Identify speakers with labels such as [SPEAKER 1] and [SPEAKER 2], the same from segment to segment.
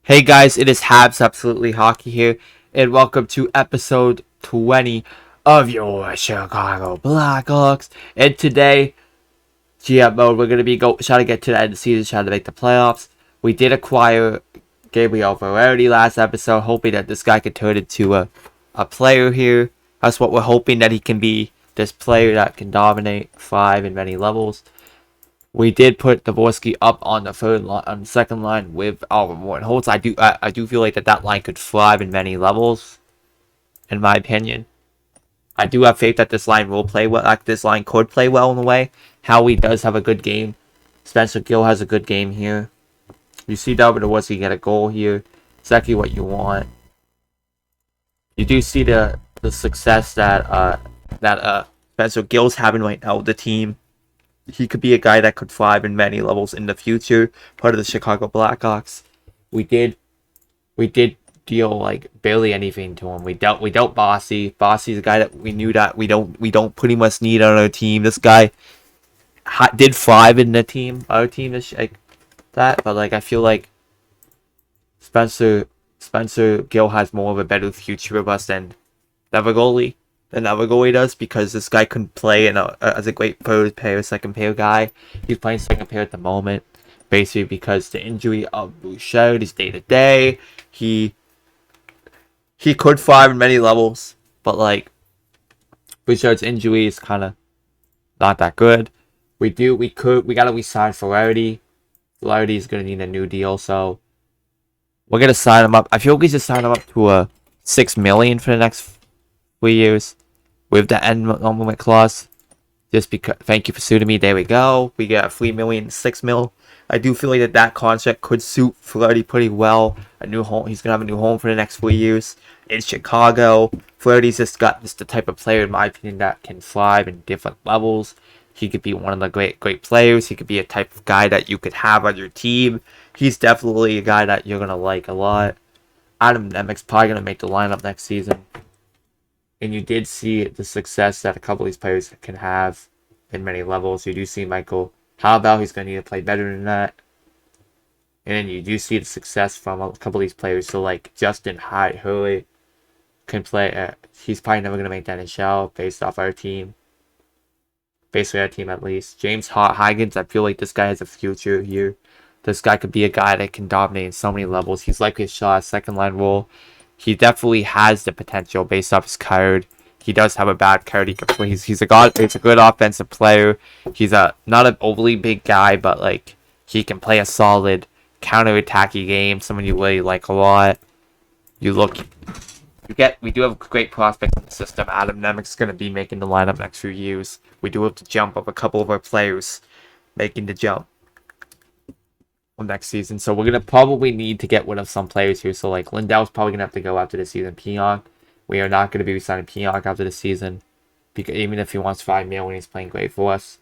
[SPEAKER 1] Hey guys, it is Habs Absolutely Hockey here, and welcome to episode 20 of your Chicago Blackhawks. And today, GM mode, we're going to be trying to get to the end of the season, trying to make the playoffs. We did acquire Gabriel Ferrari last episode, hoping that this guy could turn into a player here. That's what we're hoping, that he can be this player that can dominate, thrive in many levels. We did put Dvorsky up on the second line with Alvin and Holtz. I do feel like that line could thrive in many levels, in my opinion. I do have faith that this line will play well. Like this line could play well in a way. Howie does have a good game. Spencer Gill has a good game here. You see Dvorsky get a goal here. Exactly what you want. You do see the success that Spencer Gill's having right now with the team. He could be a guy that could thrive in many levels in the future. Part of the Chicago Blackhawks. We did deal like barely anything to him. We dealt Bossy. Bossy's a guy that we knew that we don't pretty much need on our team. This guy did thrive in the team. Our team is like that, but like I feel like Spencer Gill has more of a better future of us than the goalie. Another goalie does, because this guy can play as a great third pair, second pair guy. He's playing second pair at the moment, basically because the injury of Bouchard is day to day. He could thrive in many levels, but like Bouchard's injury is kind of not that good. We gotta resign Flaherty. Flaherty is gonna need a new deal, so we're gonna sign him up. I feel we just sign him up to a $6 million for the next 3 years. With the end moment clause, just because. Thank you for suiting me. There we go. We got $3 million, $6 million. I do feel like that contract could suit Flaherty pretty well. A new home. He's gonna have a new home for the next 3 years in Chicago. Flaherty's just the type of player, in my opinion, that can thrive in different levels. He could be one of the great players. He could be a type of guy that you could have on your team. He's definitely a guy that you're gonna like a lot. Adam Nemec's probably gonna make the lineup next season. And you did see the success that a couple of these players can have in many levels. You do see Michael. How about he's going to need to play better than that? And then you do see the success from a couple of these players. So like Justin Hurley can play. He's probably never going to make that NHL based off our team. Basically our team at least. James Higgins, I feel like this guy has a future here. This guy could be a guy that can dominate in so many levels. He's likely to shot a second line role. He definitely has the potential based off his card. He does have a bad card. He can play. He's a good offensive player. He's not an overly big guy, but like he can play a solid counter-attacking game. Someone you really like a lot. We do have a great prospect in the system. Adam Nemec's going to be making the lineup next few years. We do have to jump up a couple of our players making the jump next season, so we're gonna probably need to get rid of some players here. So like Lindell's probably gonna have to go after the season. Pionk, we are not gonna be signing Pionk after the season, because even if he wants $5 million, he's playing great for us.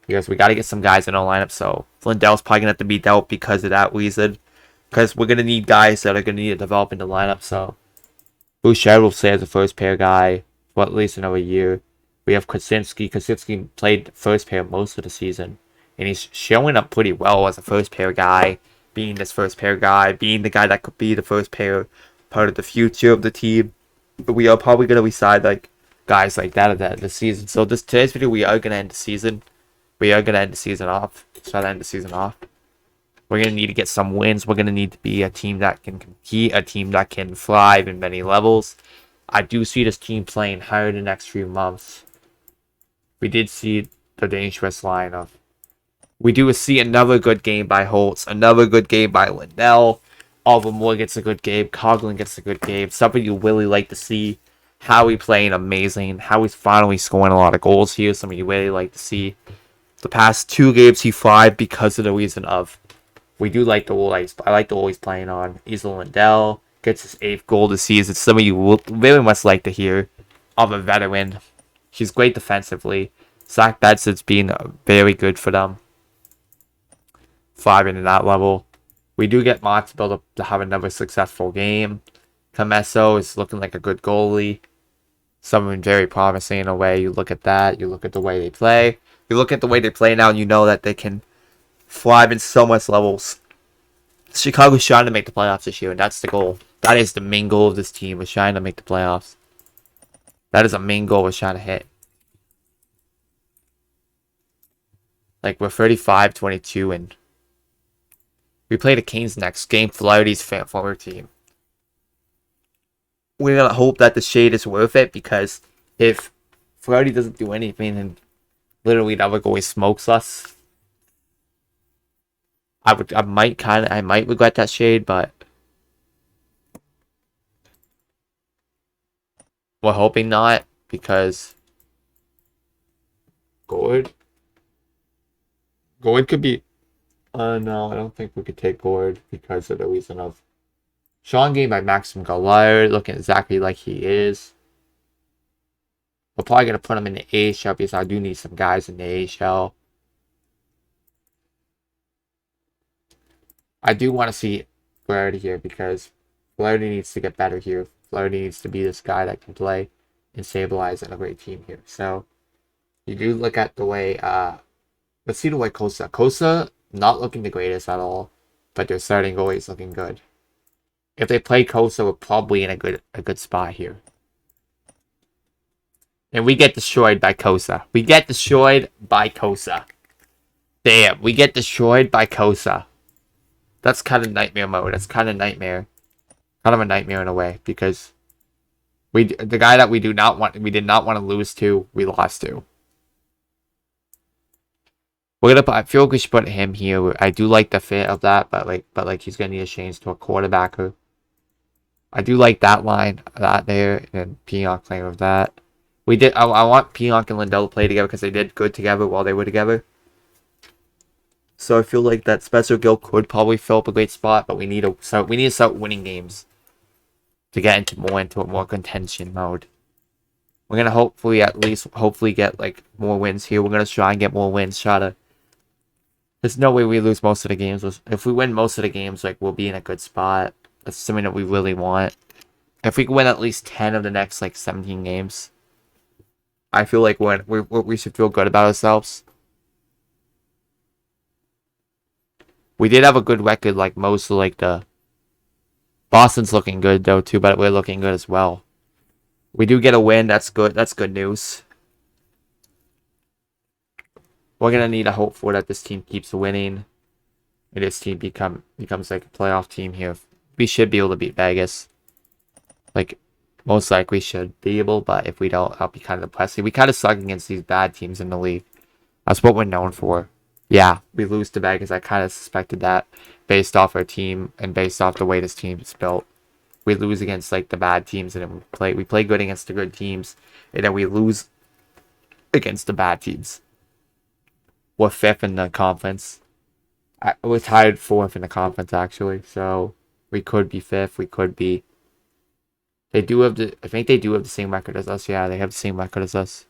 [SPEAKER 1] Because we got to get some guys in our lineup. So Lindell's probably gonna have to be dealt because of that reason. Because we're gonna need guys that are gonna need to develop in the lineup. So Bouchard will stay as a first pair guy for at least another year. We have Krasinski. Krasinski played first pair most of the season. And he's showing up pretty well as a first pair guy, being this first pair guy, being the guy that could be the first pair part of the future of the team. But we are probably going to reside like guys like that at the season. So today's video, we are going to end the season. We are going to end the season off. Try to end the season off. We're going to need to get some wins. We're going to need to be a team that can compete, a team that can thrive in many levels. I do see this team playing hard the next few months. We did see the dangerous line of. We do see another good game by Holtz, another good game by Lindell. Alvin Moore gets a good game. Coughlin gets a good game. Something you really like to see. Howie playing amazing. Howie's finally scoring a lot of goals here. Something you really like to see. The past 2 games he thrived because of the reason of. We do like the role. I like the role he's playing on. Isla Lindell gets his 8th goal this season. Something you will very much like to hear of a veteran. He's great defensively. Zach Benson's been very good for them. Thriving in that level. We do get Mott's build up to have another successful game. Camesso is looking like a good goalie. Someone very promising in a way. You look at that. You look at the way they play. You look at the way they play now, and you know that they can thrive in so much levels. Chicago's trying to make the playoffs this year, and that's the goal. That is the main goal of this team, is trying to make the playoffs. That is a main goal we're trying to hit. Like, we're 35-22, and we play the Canes next game. Flaherty's former team. We're gonna hope that the shade is worth it, because if Flaherty doesn't do anything and literally the other goalie smokes us, I might regret that shade, but we're hoping not, because Gord could be. No, I don't think we could take Gord because of the reason of Sean game by Maxim Gallard, looking exactly like he is. We're probably going to put him in the AHL because I do need some guys in the AHL. I do want to see Flaherty here because Flaherty needs to get better here. Flaherty needs to be this guy that can play and stabilize in a great team here. So you do look at the way, let's see the way Kosa not looking the greatest at all, but their starting goalie is looking good. If they play Kosa, we're probably in a good spot here. And we get destroyed by Kosa. We get destroyed by Kosa. Damn, we get destroyed by Kosa. That's kind of nightmare mode. That's kind of nightmare. Kind of a nightmare in a way, because the guy that we did not want to lose to, we lost to. I feel like we should put him here. I do like the fit of that, but he's gonna need a change to a quarterbacker. I do like that line, that there, and Pionk playing with that. I want Pionk and Lindell to play together because they did good together while they were together. So I feel like that Spencer Gill could probably fill up a great spot, but we need to start winning games to get into a more contention mode. We're gonna hopefully get like more wins here. We're gonna try and get more wins. There's no way we lose most of the games. If we win most of the games, like, we'll be in a good spot. That's something that we really want. If we can win at least 10 of the next, like, 17 games, I feel like we should feel good about ourselves. We did have a good record, like, most of, like, the... Boston's looking good, though, too, but we're looking good as well. We do get a win. That's good. That's good news. We're going to need to hope for that this team keeps winning. And this team becomes like a playoff team here. We should be able to beat Vegas. Like, most likely should be able, but if we don't, I'll be kind of depressing. We kind of suck against these bad teams in the league. That's what we're known for. Yeah, we lose to Vegas. I kind of suspected that based off our team and based off the way this team is built. We lose against, like, the bad teams, and then we play good against the good teams, and then we lose against the bad teams. We're 5th in the conference. We're tied 4th in the conference, actually. So we could be 5th. We could be. I think they do have the same record as us. Yeah, they have the same record as us.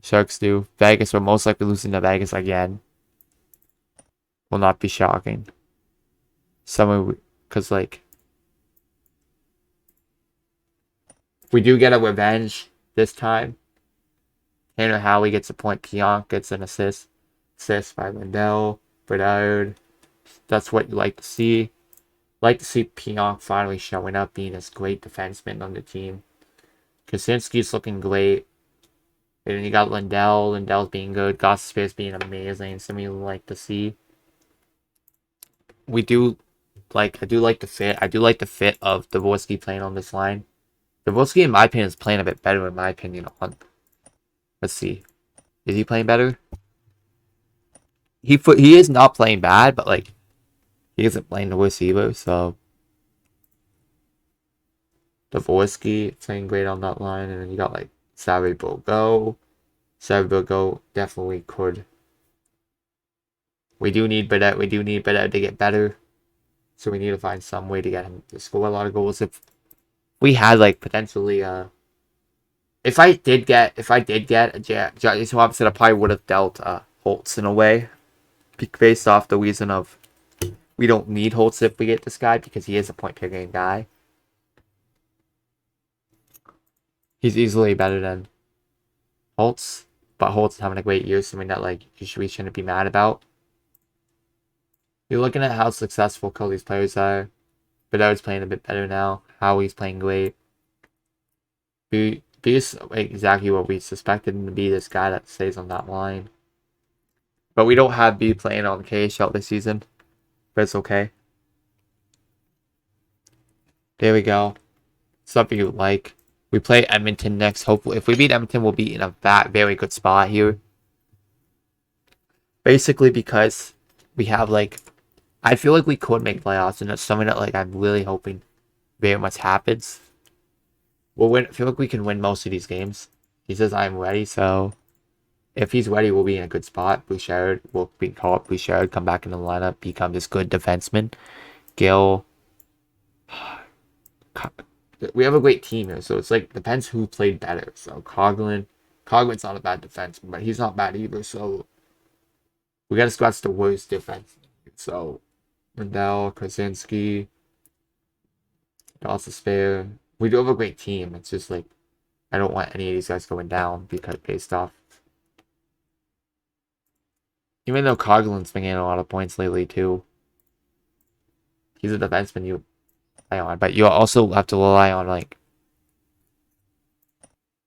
[SPEAKER 1] Sharks do. Vegas, we're most likely losing to Vegas again. Will not be shocking. Because, like, we do get a revenge this time. Tanner Howie gets a point. Pionk gets an assist. Assist by Lindell. Bedard. That's what you like to see. Like to see Pionk finally showing up, being this great defenseman on the team. Kaczynski's looking great. And then you got Lindell. Lindell's being good. Gostisbehere's being amazing. Something you like to see. I do like the fit. I do like the fit of Dvorsky playing on this line. Dvorsky, in my opinion, is playing a bit better, in my opinion. Let's see. Is he playing better? He is not playing bad, but, like, he isn't playing the worst either, so Dvorsky playing great on that line, and then you got, like, Savvy Bogo. Savvy Bogo definitely could. We do need Bedard to get better, so we need to find some way to get him to score a lot of goals. If we had, like, potentially if I did get a Jason Robinson, I probably would have dealt Holtz in a way, based off the reason of we don't need Holtz if we get this guy because he is a point per game guy. He's easily better than Holtz, but Holtz is having a great year, something that, like, we shouldn't be mad about. You're looking at how successful Cody's players are. Bedard's playing a bit better now. Howie's playing great. B is exactly what we suspected him to be, this guy that stays on that line. But we don't have B playing on the KHL this season. But it's okay. There we go. Something you like. We play Edmonton next. Hopefully, if we beat Edmonton, we'll be in a very good spot here. Basically, because we have I feel like we could make playoffs, and that's something that I'm really hoping very much happens. We'll win. I feel like we can win most of these games. He says I'm ready, so if he's ready, we'll be in a good spot. Bouchard will be call up Bouchard, come back in the lineup, become this good defenseman. Gill. We have a great team here, so it's depends who played better. So Coglin's not a bad defenseman, but he's not bad either. So we got to scratch the worst defense. So Rendell, Krasinski, also spare. We do have a great team. It's just I don't want any of these guys going down because based off. Even though Coglin's been getting a lot of points lately too. He's a defenseman you rely on, but you also have to rely on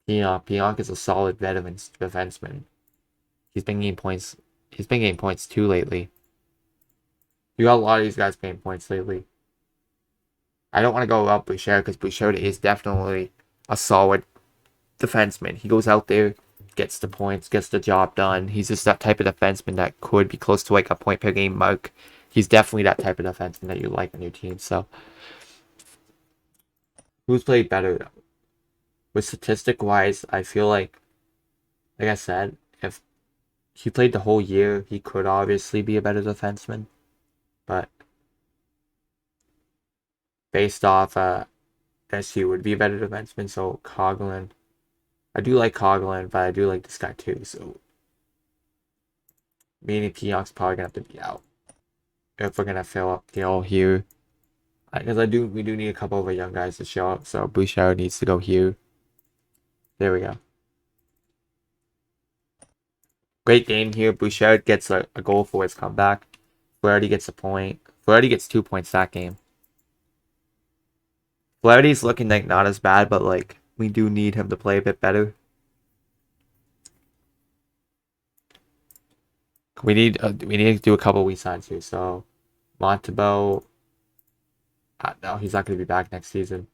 [SPEAKER 1] Pionk is a solid veteran defenseman. He's been getting points. He's been getting points too lately. You got a lot of these guys getting points lately. I don't want to go up Bouchard because Bouchard is definitely a solid defenseman. He goes out there, gets the points, gets the job done. He's just that type of defenseman that could be close to a point per game mark. He's definitely that type of defenseman that you like on your team. So, who's played better? With statistic wise, I feel like I said, if he played the whole year, he could obviously be a better defenseman. But based off, SU would be a better defenseman. So Coughlin, I do like Coughlin, but I do like this guy too. So me and Pionk's probably gonna have to be out if we're gonna fill up Gill here. Because we do need a couple of our young guys to show up. So Bouchard needs to go here. There we go. Great game here. Bouchard gets a goal for his comeback. Flaherty gets a point. Flaherty gets 2 points that game. Flaherty's looking not as bad, but we do need him to play a bit better. We need to do a couple weak signs here. So Montebo, no, he's not going to be back next season.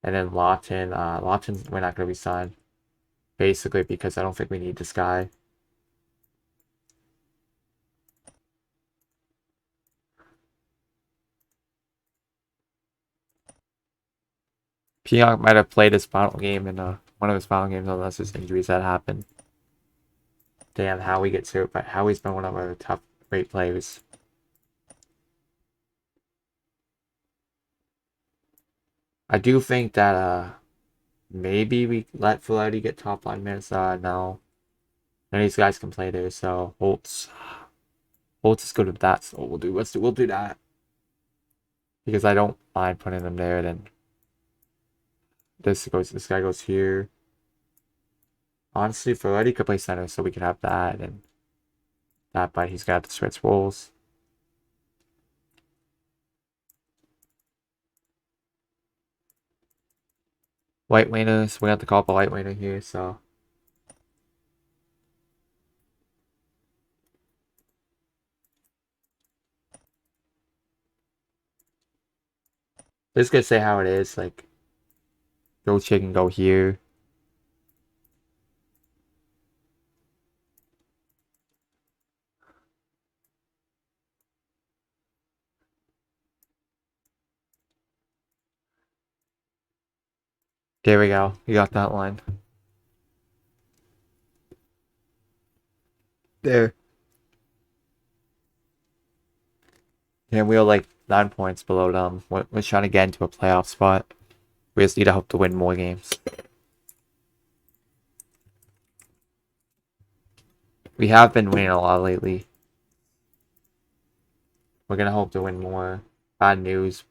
[SPEAKER 1] And then Lawton, Lawton's we're not going to be signed, basically because I don't think we need this guy. Pionk might have played his final game in one of his final games unless his injuries that happened. Damn, Howie gets hurt, but Howie's been one of our top great players. I do think that maybe we let Flaherty get top line minutes. No. None of these guys can play there, so Holtz is good with that, so we'll do that. Because I don't mind putting them there, then this guy goes here. Honestly, Flaherty could play center, so we could have that and that, but he's got to switch roles. White winners, we have to call up a white winner here, so. Just gonna say how it is, go chick and go here. There we go. You got that line. There. And we are 9 points below them. We're trying to get into a playoff spot. We just need to hope to win more games. We have been winning a lot lately. We're gonna hope to win more. Bad news.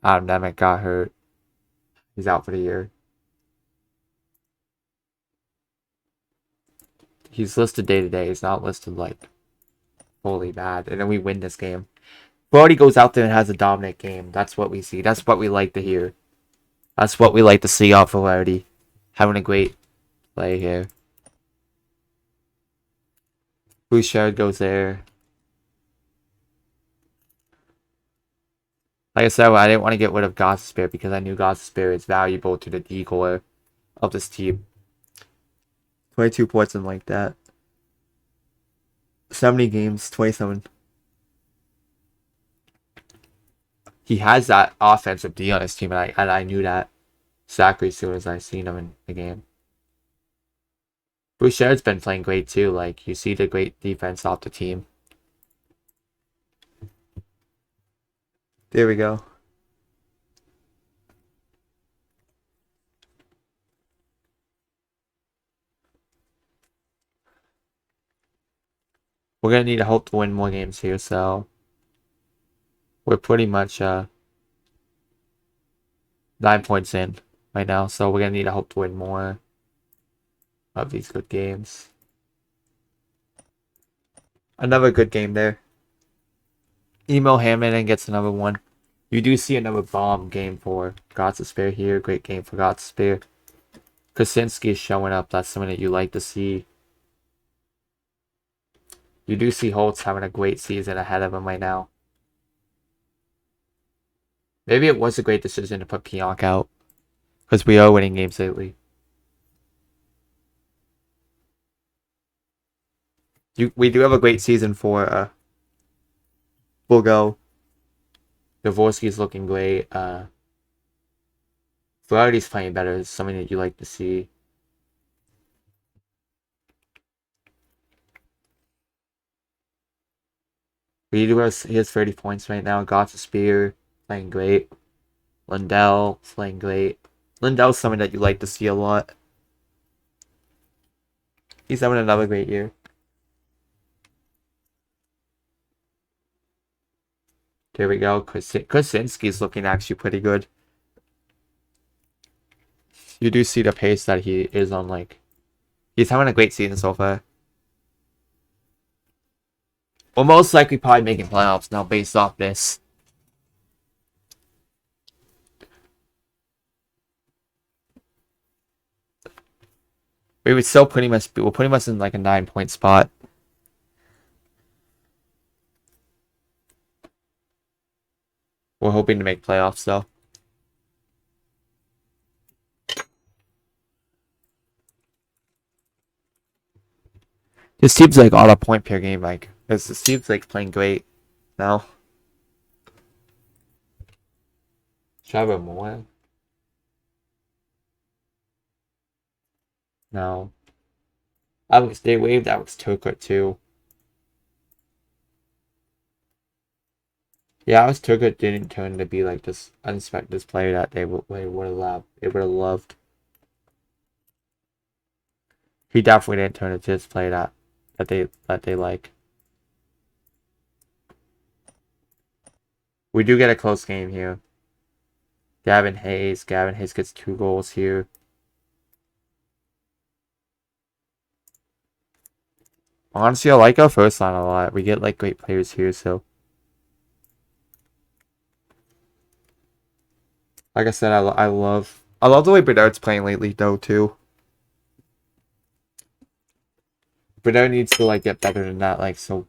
[SPEAKER 1] Adam Nemec got hurt. He's out for the year. he's listed day to day. He's not listed like fully bad. And then we win this game. Brody goes out there and has a dominant game. That's what we see. That's what we like to hear. That's what we like to see off of Larry. Having a great play here. Bouchard goes there. Like I said, I didn't want to get rid of Gossespierre because I knew Gossespierre is valuable to the decor of this team. 22 points and like that. 70 games, 27. He has that offensive D on his team, and I knew that exactly as soon as I seen him in the game. Bouchard's been playing great too. Like, you see the great defense off the team. There we go. We're going to need to hope to win more games here, so we're pretty much 9 points in right now, so we're going to need to hope to win more of these good games. Another good game there. Emo Hammond gets another one. You do see another bomb game for Gossespierre here. Great game for Gossespierre. Krasinski is showing up. That's something that you like to see. You do see Holtz having a great season ahead of him right now. Maybe it was a great decision to put Pionk out. Because we are winning games lately. We do have a great season for Bulgo. Dvorsky's looking great. Flaherty's playing better. It's something that you like to see. He has 30 points right now. Gossespierre playing great. Lindell playing great. Lindell's something that you like to see a lot. He's having another great year. There we go. Krasinski's looking actually pretty good. You do see the pace that he is on, like... He's having a great season so far. We'll most likely probably making playoffs now based off this. We would still pretty much... We're pretty much in like a 9-point spot. We're hoping to make playoffs though. This team's like on a point per game, like this team's like playing great now. Trevor Moore? No. They waived Alex Turcotte too. Yeah, Alex Turcotte didn't turn to be like this unexpected player that they would have loved. He definitely didn't turn into this player that they like. We do get a close game here. Gavin Hayes gets 2 goals here. Honestly, I like our first line a lot. We get like great players here, so. Like I said, I love the way Bedard's playing lately though too. Bedard needs to like get better than that. Like, so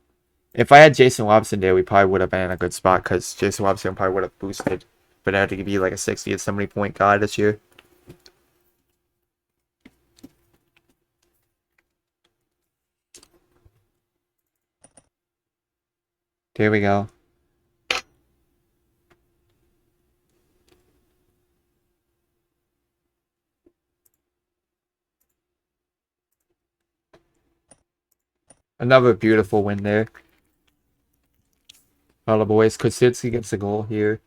[SPEAKER 1] if I had Jason Robson there, we probably would have been in a good spot because Jason Robson probably would have boosted Bedard to be like a 60 and 70 point guy this year. There we go. Another beautiful win there. All the boys. Krasinski gets a goal here.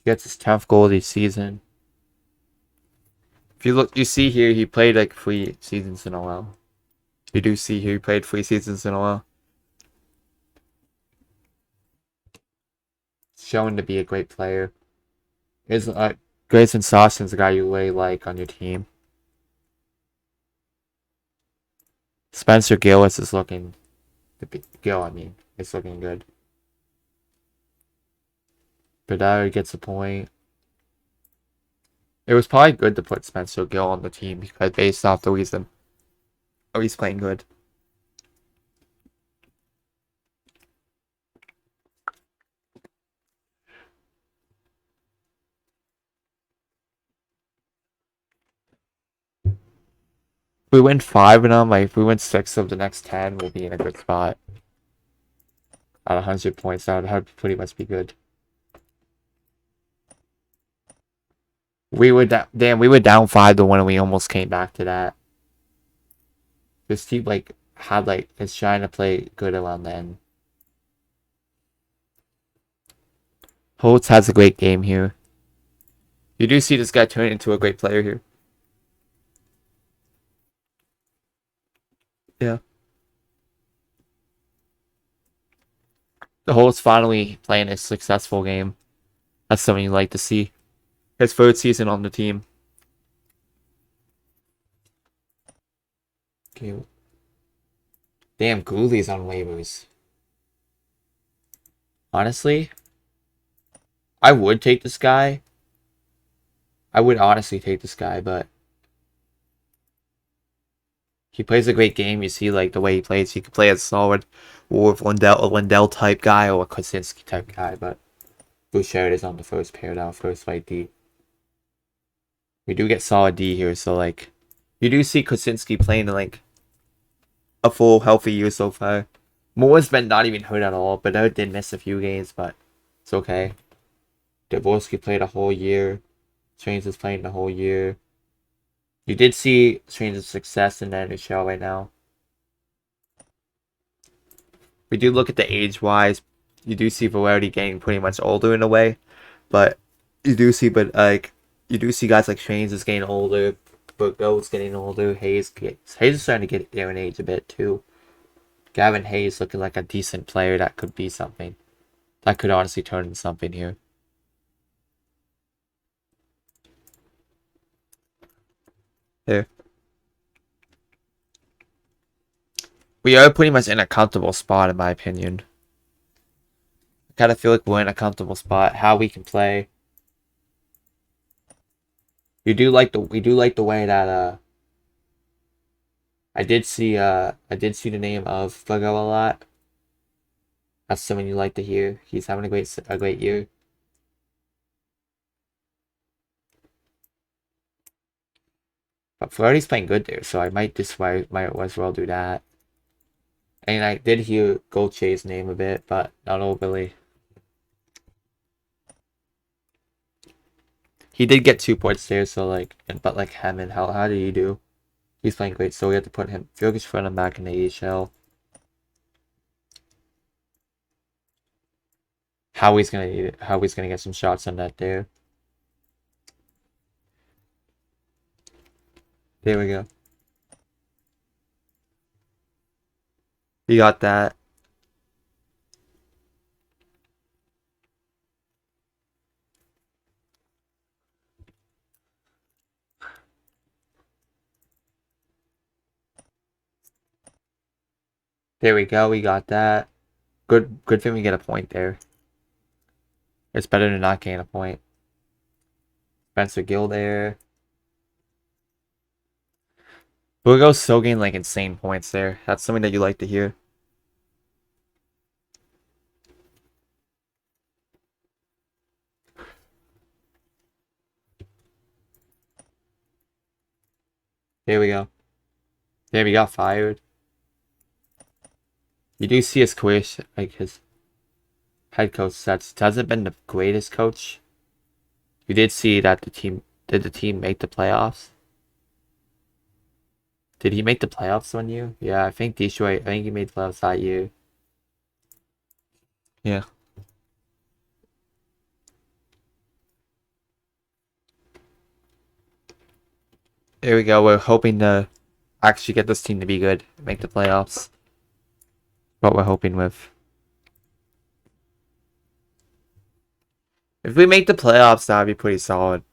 [SPEAKER 1] Gets his 10th goal of the season. If you look, you see here, he played like 3 seasons in a row. You do see here, he played 3 seasons in a row. Showing to be a great player. Grayson Sawson's a guy you really like on your team. Spencer Gillis is looking... Gill, I mean. It's looking good. Bedard gets a point. It was probably good to put Spencer Gill on the team because based off the reason. Oh, he's playing good. We win 5 of them. Like, if we win 6 of the next 10, we'll be in a good spot. At 100 points, that would pretty much be good. We were we were down 5-1 and we almost came back to that. This team is trying to play good around the end. Holtz has a great game here. You do see this guy turn into a great player here. Yeah. The Holtz finally playing a successful game. That's something you like to see. His third season on the team. Okay. Damn, Gooley's on waivers. Honestly, I would take this guy. I would honestly take this guy, but he plays a great game. You see, like, the way he plays. He could play as solid or Lindell type guy or a Kosinski type guy, but Bouchard is on the first pair now, first white D. We do get solid D here, so, like, you do see Kosinski playing, like, a full healthy year so far. Moore's been not even hurt at all, but I did miss a few games, but it's okay. Dvorsky played a whole year. Trains is playing the whole year. You did see Trains' success in the NHL right now. We do look at the age-wise. You do see Valerdi getting pretty much older in a way, but you do see guys like Trains is getting older. Burgo's getting older. Hayes is starting to get there in age a bit too. Gavin Hayes looking like a decent player that could be something. That could honestly turn into something here. There. We are pretty much in a comfortable spot in my opinion. I kind of feel like we're in a comfortable spot. How we can play. We do like the way that I did see the name of Burgo a lot. That's something you like to hear. He's having a great year. But Flirty's playing good there, so I might as well do that. And I did hear Gautier's name a bit, but not overly. He did get 2 points there, so but Hammond, how did he do? He's playing great, so we have to put him. Feel like put him back in the AHL. Howie's gonna get some shots on that there. There we go. You got that. There we go. We got that. Good thing we get a point there. It's better than not getting a point. Spencer Gill there. Burgo's still getting like insane points there. That's something that you like to hear. There we go. There we got fired. You do see his career, like his head coach sets hasn't been the greatest coach. You did see that the team make the playoffs? Did he make the playoffs one year? Yeah, I think Detroit. I think he made the playoffs that year. Yeah. There we go. We're hoping to actually get this team to be good, make the playoffs. What we're hoping with. If we make the playoffs, that'd be pretty solid.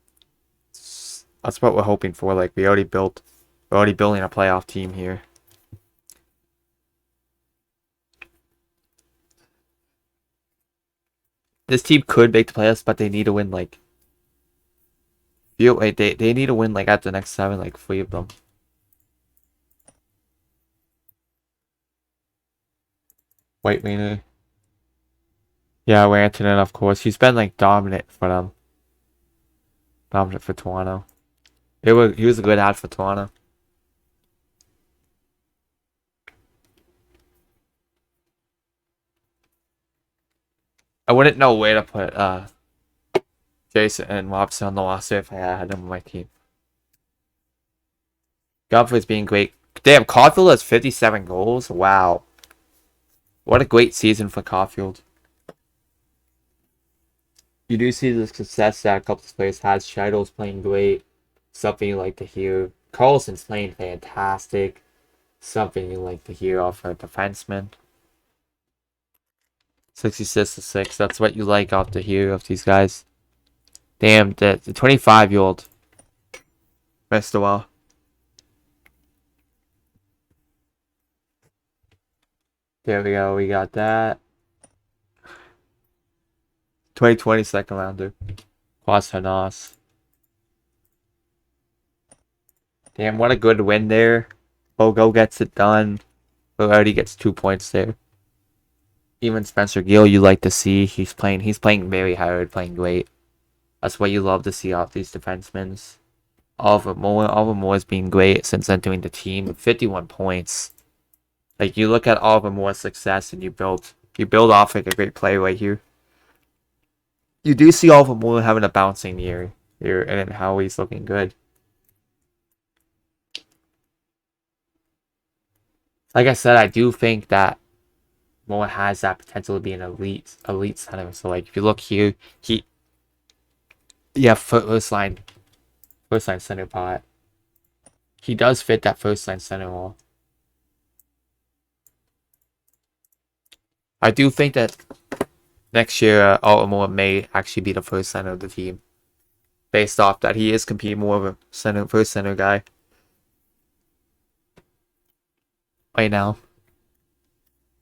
[SPEAKER 1] That's what we're hoping for. Like we're already building a playoff team here. this team could make the playoffs, but they need to win like. Wait, they need to win like at the next 7, like 3 of them. White Wiener. Yeah, Rantanen, of course. He's been like dominant for them. Dominant for Toronto. He was a good ad for Toronto. I wouldn't know where to put Jason and Robson on the roster if I had him on my team. Godfrey's being great. Damn, Caulfield has 57 goals. Wow. What a great season for Caulfield. You do see the success that a couple of players has. Shidow's playing great. Something you like to hear. Carlson's playing fantastic. Something you like to hear off a defenseman. 66-6. That's what you like off to hear of these guys. Damn, the 25-year-old missed a while. There we go. We got that. 2020 second rounder. Quas. Damn, what a good win there. Bogo gets it done. But already gets 2 points there. Even Spencer Gill, you like to see. He's playing very hard, playing great. That's what you love to see off these defensemen. Oliver Moore's been great since entering the team with 51 points. Like, you look at Oliver Moore's success and you build off like a great play right here. You do see Oliver Moore having a bouncing year here and how he's looking good. Like I said, I do think that Moore has that potential to be an elite center. So like if you look here, first line center pot. He does fit that first line center role. I do think that next year Oliver Moore may actually be the first center of the team. Based off that he is competing more of a first center guy. Right now.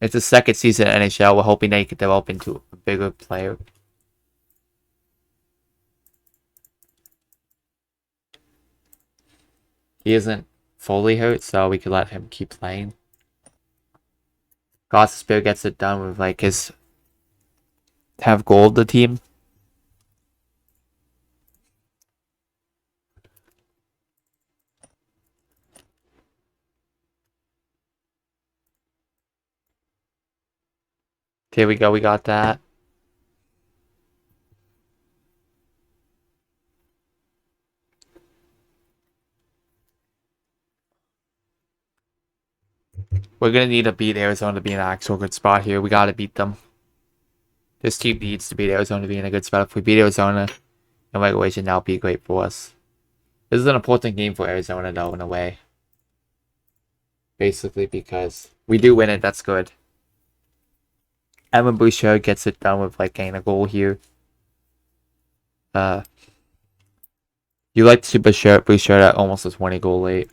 [SPEAKER 1] It's his second season in NHL. We're hoping that he could develop into a bigger player. He isn't fully hurt, so we could let him keep playing. Gostisbehere gets it done with like his have gold the team. Here we go, we got that. We're going to need to beat Arizona to be in an actual good spot here. We got to beat them. This team needs to beat Arizona to be in a good spot. If we beat Arizona in regulation, that'll be great for us. This is an important game for Arizona, though, in a way. Basically, because we do win it, that's good. Evan Bouchard gets it done with, like, getting a goal here. You like to see Bouchard at almost a 20 goal late.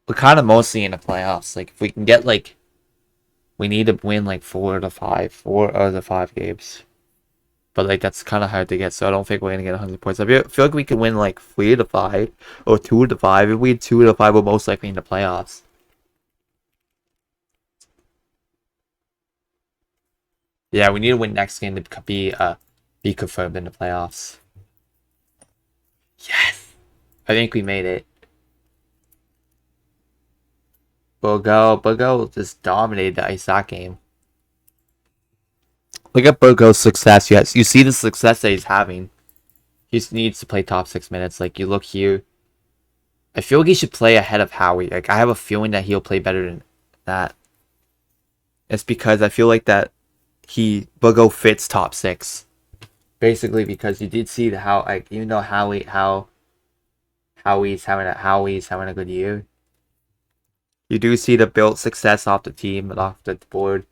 [SPEAKER 1] We're kind of mostly in the playoffs. Like, if we can get, like, we need to win, like, 4 out of the 5 games. But, like, that's kind of hard to get, so I don't think we're going to get 100 points. I feel like we can win, like, 3 out of 5 or 2 out of 5. If we win 2 out of 5, we're most likely in the playoffs. Yeah, we need to win next game to be confirmed in the playoffs. Yes! I think we made it. Bogo just dominated the Isaac game. Look at Bogo's success. Yes, you see the success that he's having. He just needs to play top 6 minutes. Like, you look here. I feel like he should play ahead of Howie. Like, I have a feeling that he'll play better than that. It's because I feel like that Bogo fits top 6. Basically, because you did see how, like, even though Howie's having a good year, you do see the built success off the team and off the board.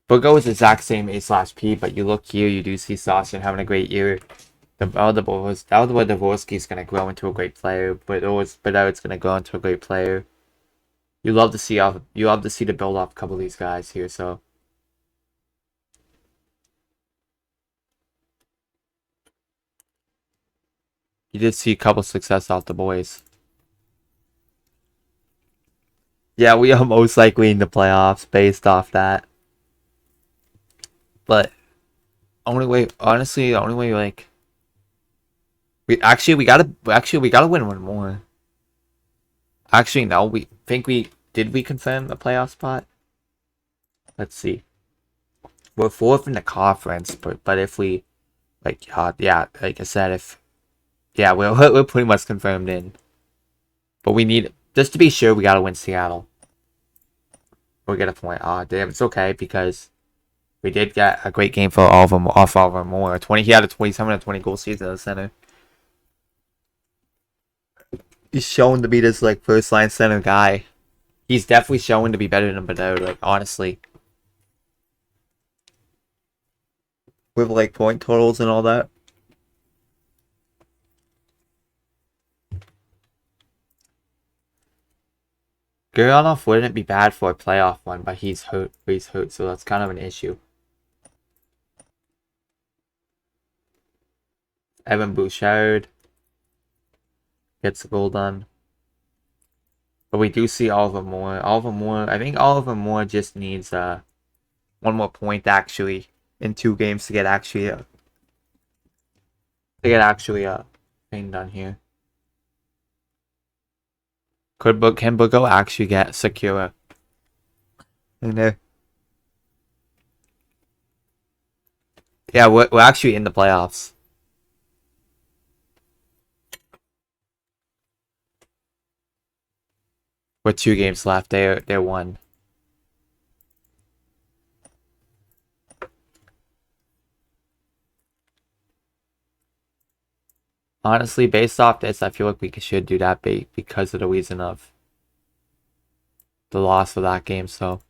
[SPEAKER 1] Bogo is the exact same A/P, but you look here, you do see Saucian having a great year. The other boys, the other way Dvorsky's gonna grow into a great player, but it's gonna grow into a great player. You love to see the build off a couple of these guys here, so you did see a couple success off the boys. Yeah, we are most likely in the playoffs based off that. But honestly, the only way like we gotta win one more. Actually, no, we confirm a playoff spot? Let's see. We're fourth in the conference, but if we yeah, like I said, if yeah, we're pretty much confirmed in. But we need just to be sure we gotta win Seattle. We'll get a point. Damn, it's okay because we did get a great game for all of them off all of them more. He had a 27 and 20 goal season at the center. He's shown to be this like first line center guy. He's definitely showing to be better than Bedard, like honestly. With like point totals and all that. Gurianov wouldn't be bad for a playoff one, but he's hurt, so that's kind of an issue. Evan Bouchard gets the goal done. But we do see Oliver Moore. I think Oliver Moore just needs one more point actually in 2 games to get actually thing done here. Can Bogo actually get secure in there? Yeah, we're actually in the playoffs. With 2 games left, they're won. Honestly, based off this, I feel like we should do that bait because of the reason of the loss of that game. So,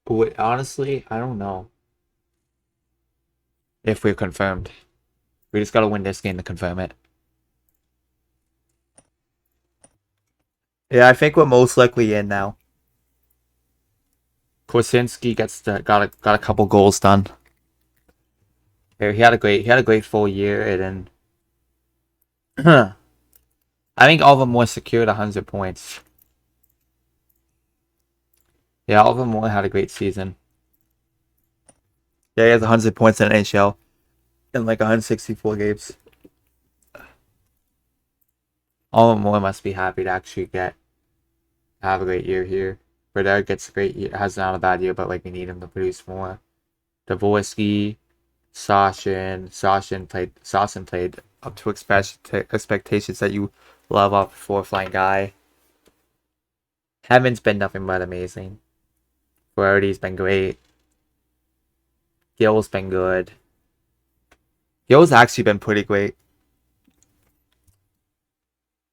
[SPEAKER 1] but honestly, I don't know if we're confirmed. We just gotta win this game to confirm it. Yeah, I think we're most likely in now. Korsinski got a couple goals done. He had a great full year, and then I think Oliver Moore secured 100 points. Yeah, Oliver Moore had a great season. Yeah, he has 100 points in NHL in like 164 games. Oliver Moore must be happy to actually have a great year here. Bedard gets a great year, has not a bad year, but like we need him to produce more. Dvorsky, Sashin played up to expectations that you love off a 4th-line guy. Heaven's been nothing but amazing. Flaherty's been great. Gill's been good. Gill's actually been pretty great.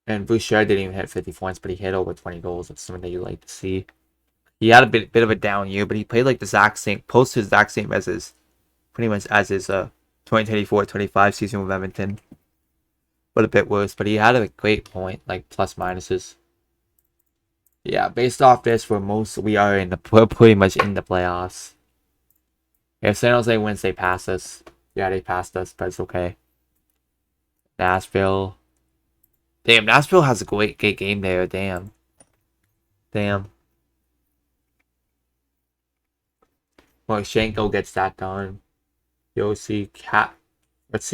[SPEAKER 1] And Bouchard didn't even hit 50 points, but he hit over 20 goals. That's something that you like to see. He had a bit of a down year, but he played like the exact same as his 2024-25 season with Edmonton. But a bit worse. But he had a great point, like plus minuses. Yeah, based off this, we're pretty much in the playoffs. If San Jose wins, they pass us. Yeah, they passed us, but it's okay. Nashville. Damn, Nashville has a great game there. Damn. Poroshenko gets that done. Let's see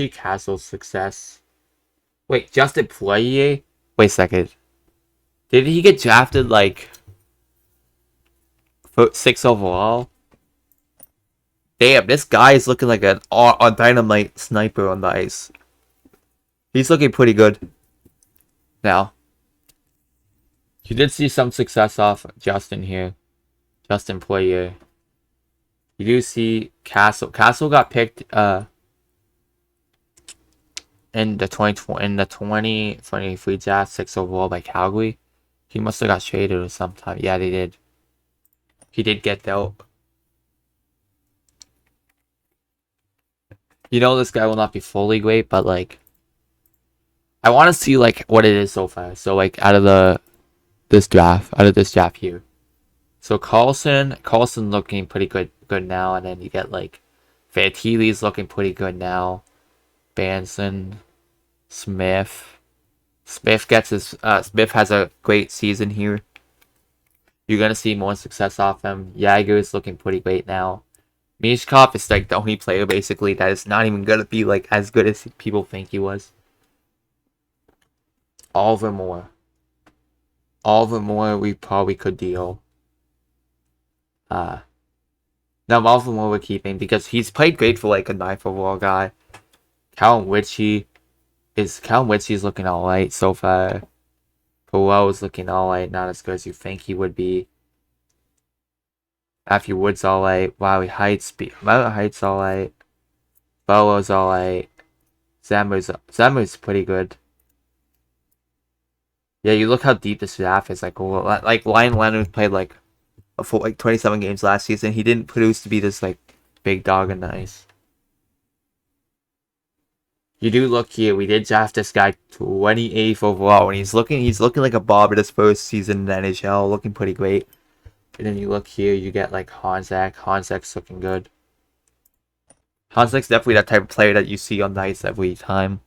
[SPEAKER 1] Castle's success. Wait, Justin Poirier? Wait a second. Did he get drafted like 6 overall? Damn, this guy is looking like a dynamite sniper on the ice. He's looking pretty good now. You did see some success off Justin here. Justin Poirier. You do see Castle. Castle got picked in the 2023 draft 6 overall by Calgary. He must have got traded or sometime. Yeah, they did. He did get dealt. You know, this guy will not be fully great, but like, I want to see like what it is so far. So like, out of this draft here. So Carlson looking pretty good now, and then you get like Fantilli's looking pretty good now. Banson, Smith. Smith has a great season here. You're gonna see more success off him. Jagger is looking pretty great now. Mishkov is like the only player basically that is not even gonna be like as good as people think he was. Oliver Moore we probably could deal. Now Oliver Moore we're keeping because he's played great for like a 9th overall guy. Callum Ritchie's looking alright so far. Perot is looking alright, not as good as you think he would be. Matthew Wood's alright. Riley Heights alright. Burrow's alright. Zammer's pretty good. Yeah, you look how deep this draft is. Like Ryan Leonard played like 27 games last season. He didn't produce to be this like big dog and nice. You do look here. We did draft this guy 28th overall, and he's looking like a Bob in his first season in the NHL, looking pretty great. And then you look here, you get like Honzak. Honzak's looking good. Honzak's definitely that type of player that you see on nights every time.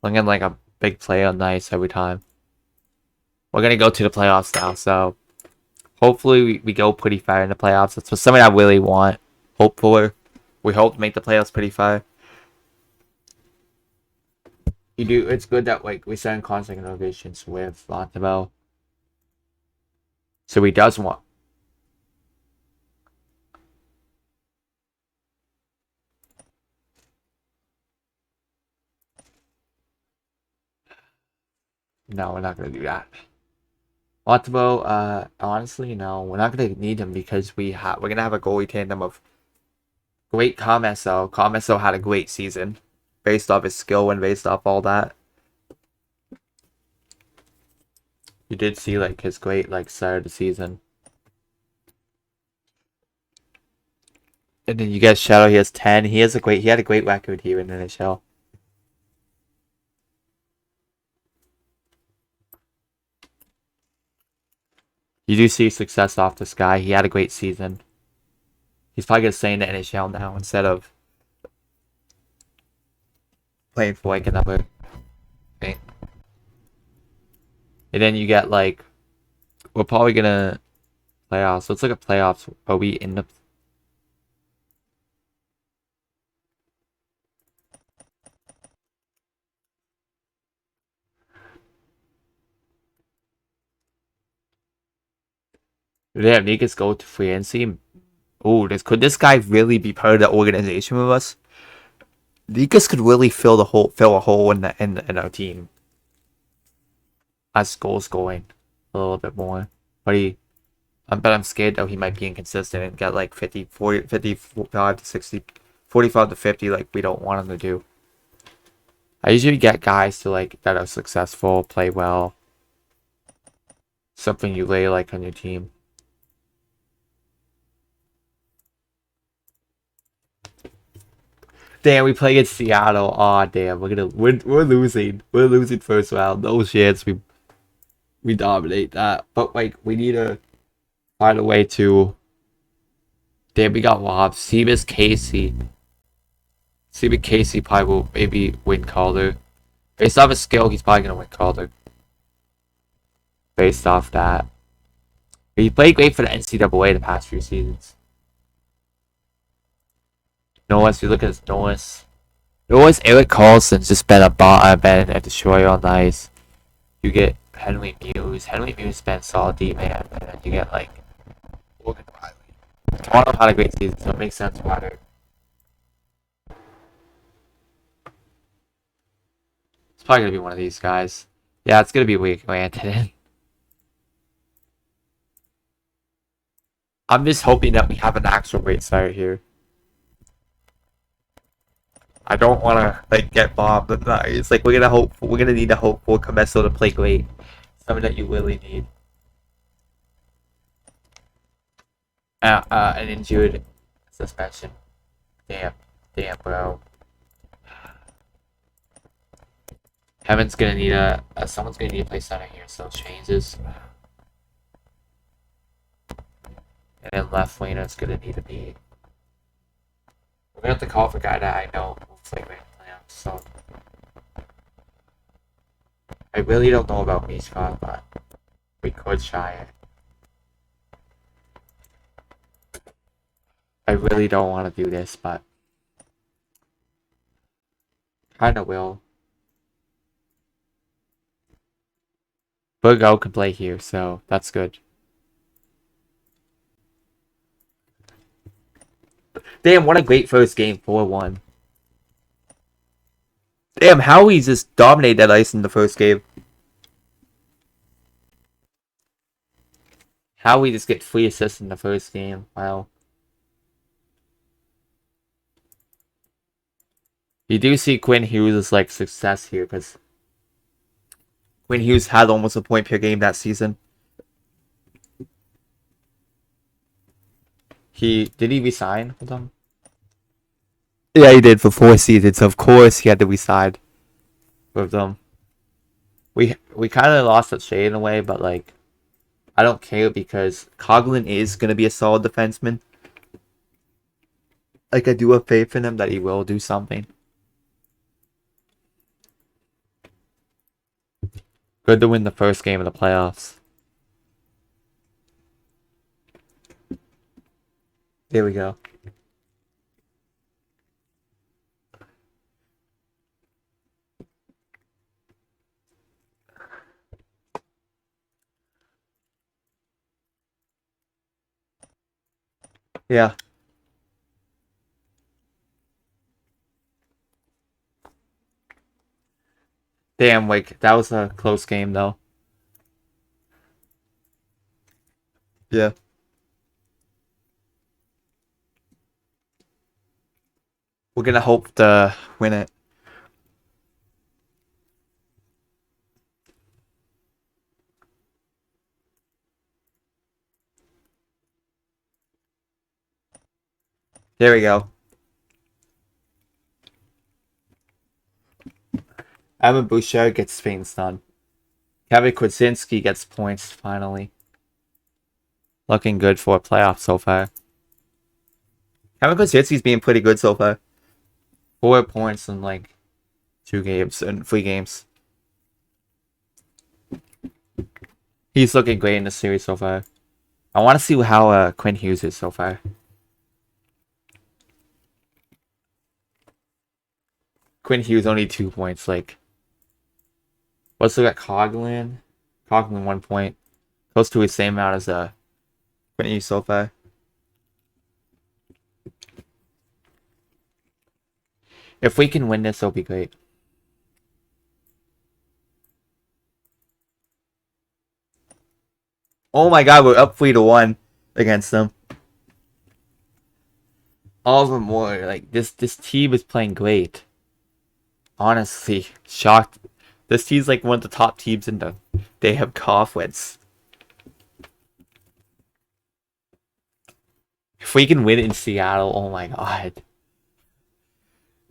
[SPEAKER 1] Looking like a big player on nights every time. We're gonna go to the playoffs now, so hopefully we go pretty far in the playoffs. That's something I really hope for. We hope to make the playoffs pretty far. It's good that like we send constant innovations with Montebello. So he does want. No, we're not gonna do that. Montebello, honestly, no, we're not gonna need him because we're gonna have a goalie tandem of great Comesso. Comesso had a great season, based off his skill and based off all that. You did see like his great like start of the season. And then you get Shadow, he has 10. He had a great record here in the NHL. You do see success off this guy. He had a great season. He's probably gonna stay in the NHL now instead of playing for like another thing. And then you get like, we're probably gonna playoffs. Let's look at playoffs. Are we in the? Do they have Nikas go to free agency? Oh, could this guy really be part of the organization with us? Nikas could really fill a hole in our team. As goals going a little bit more, but I'm scared though he might be inconsistent and get like 50, 40, 55 to 60, 45 to 50 like we don't want him to do. I usually get guys to like that are successful, play well. Something you lay like on your team. Damn, we play against Seattle. Aw, damn, we're losing. We're losing first round. No chance we dominate that. But like we need to find a way to. Damn, we got robbed. Seamus Casey probably will maybe win Calder. Based off his skill, he's probably gonna win Calder. Based off that. But he played great for the NCAA the past few seasons. Noah's, you look at his Noah's. Eric Carlson's just been a destroyer on the ice. You get Henry Muse. Henry Muse been solid D-man, and then you get like Morgan Riley. Toronto had a great season, so it makes sense why they're. It's probably gonna be one of these guys. Yeah, it's gonna be weak Antonin. I'm just hoping that we have an actual great start here. I don't want to like get bombed. It's like we're gonna need to hope for Comesso to play great. Something that you really need. an injured suspension. Damn, bro. Heaven's gonna need someone's gonna need to play center here, so changes. And then left winger gonna need to be. We're gonna have to call for a guy that I know will play right now. So I really don't know about Mishka, but we could try it. I really don't want to do this, but kinda will. Burgo can play here, so that's good. Damn, what a great first game, 4-1. Damn, Howie just dominated that ice in the first game. Howie just get 3 assists in the first game. Wow. You do see Quinn Hughes' like success here, because Quinn Hughes had almost a point per game that season. Did he resign with them? Yeah, he did for 4 seasons. Of course, he had to resign with them. We kind of lost that shade in a way, but like, I don't care because Coughlin is gonna be a solid defenseman. Like, I do have faith in him that he will do something. Good to win the first game of the playoffs. There we go. Yeah. Damn, like, that was a close game, though. Yeah. We're gonna hope to win it. There we go. Evan Boucher gets things done. Kevin Kwasinski gets points, finally. Looking good for a playoff so far. Kevin Kwasinski's being pretty good so far. 4 points in, like, 2 games and 3 games. He's looking great in the series so far. I want to see how Quinn Hughes is so far. Quinn Hughes only 2 points, like... Let's look at Coughlin. Coughlin 1 point. Close to his same amount as Quinn Hughes so far. If we can win this, it'll be great. Oh my god, we're up 3-1 against them. All of them more. Like, this team is playing great. Honestly, shocked. This team's like one of the top teams in the they have conference. If we can win in Seattle, oh my god.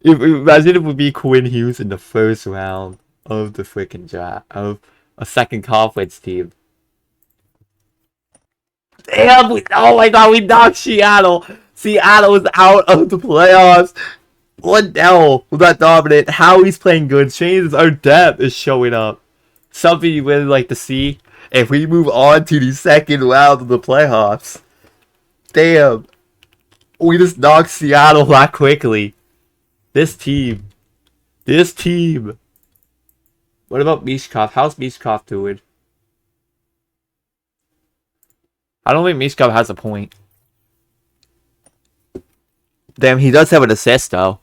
[SPEAKER 1] Imagine if it would be Quinn Hughes in the first round of the freaking draft of a second conference team. Damn! Oh my god, we knocked Seattle! Seattle is out of the playoffs! What the hell? We got dominant. Howie's playing good. Changes our depth is showing up. Something you really like to see if we move on to the second round of the playoffs. Damn. We just knocked Seattle that quickly. This team. What about Mishkov? How's Mishkov doing? I don't think Mishkov has a point. Damn, he does have an assist, though.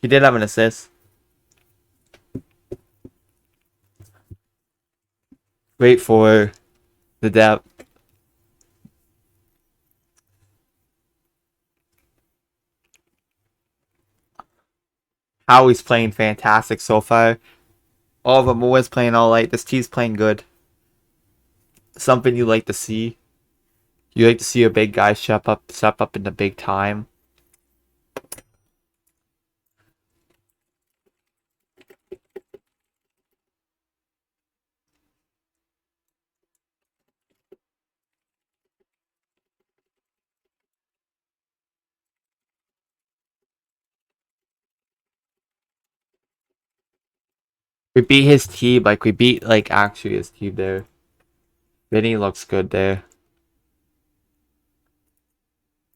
[SPEAKER 1] He did have an assist. Wait for the depth. Howie's playing fantastic so far. All of them always playing all right. This team's playing good. something you like to see? You like to see a big guy step up in the big time. We beat his team, like we beat like actually his team there. Vinny looks good there.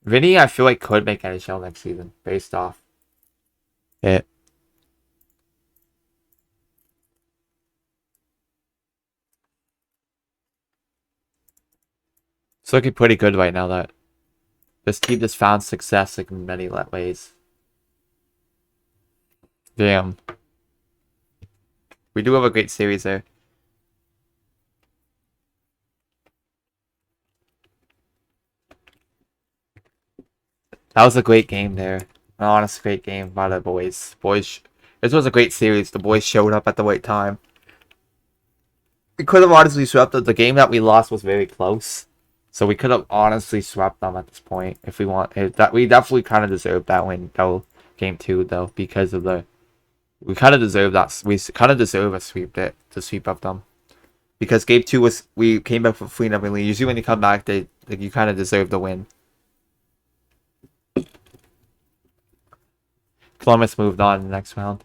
[SPEAKER 1] Vinny, I feel like could make NHL next season based off it. It's looking pretty good right now that this team just found success like in many ways. Damn. We do have a great series there. That was a great game there. An honest great game by the boys. This was a great series. The boys showed up at the right time. We could have honestly swept them. The game that we lost was very close. So we could have honestly swept them at this point if we want. That we definitely kind of deserved that win though. Game 2 though, because of the we kind of deserve that. We kind of deserve a sweep of them. Because game 2 was we came back for 3-0 lead. Usually when you come back, you kind of deserve the win. Columbus moved on in the next round.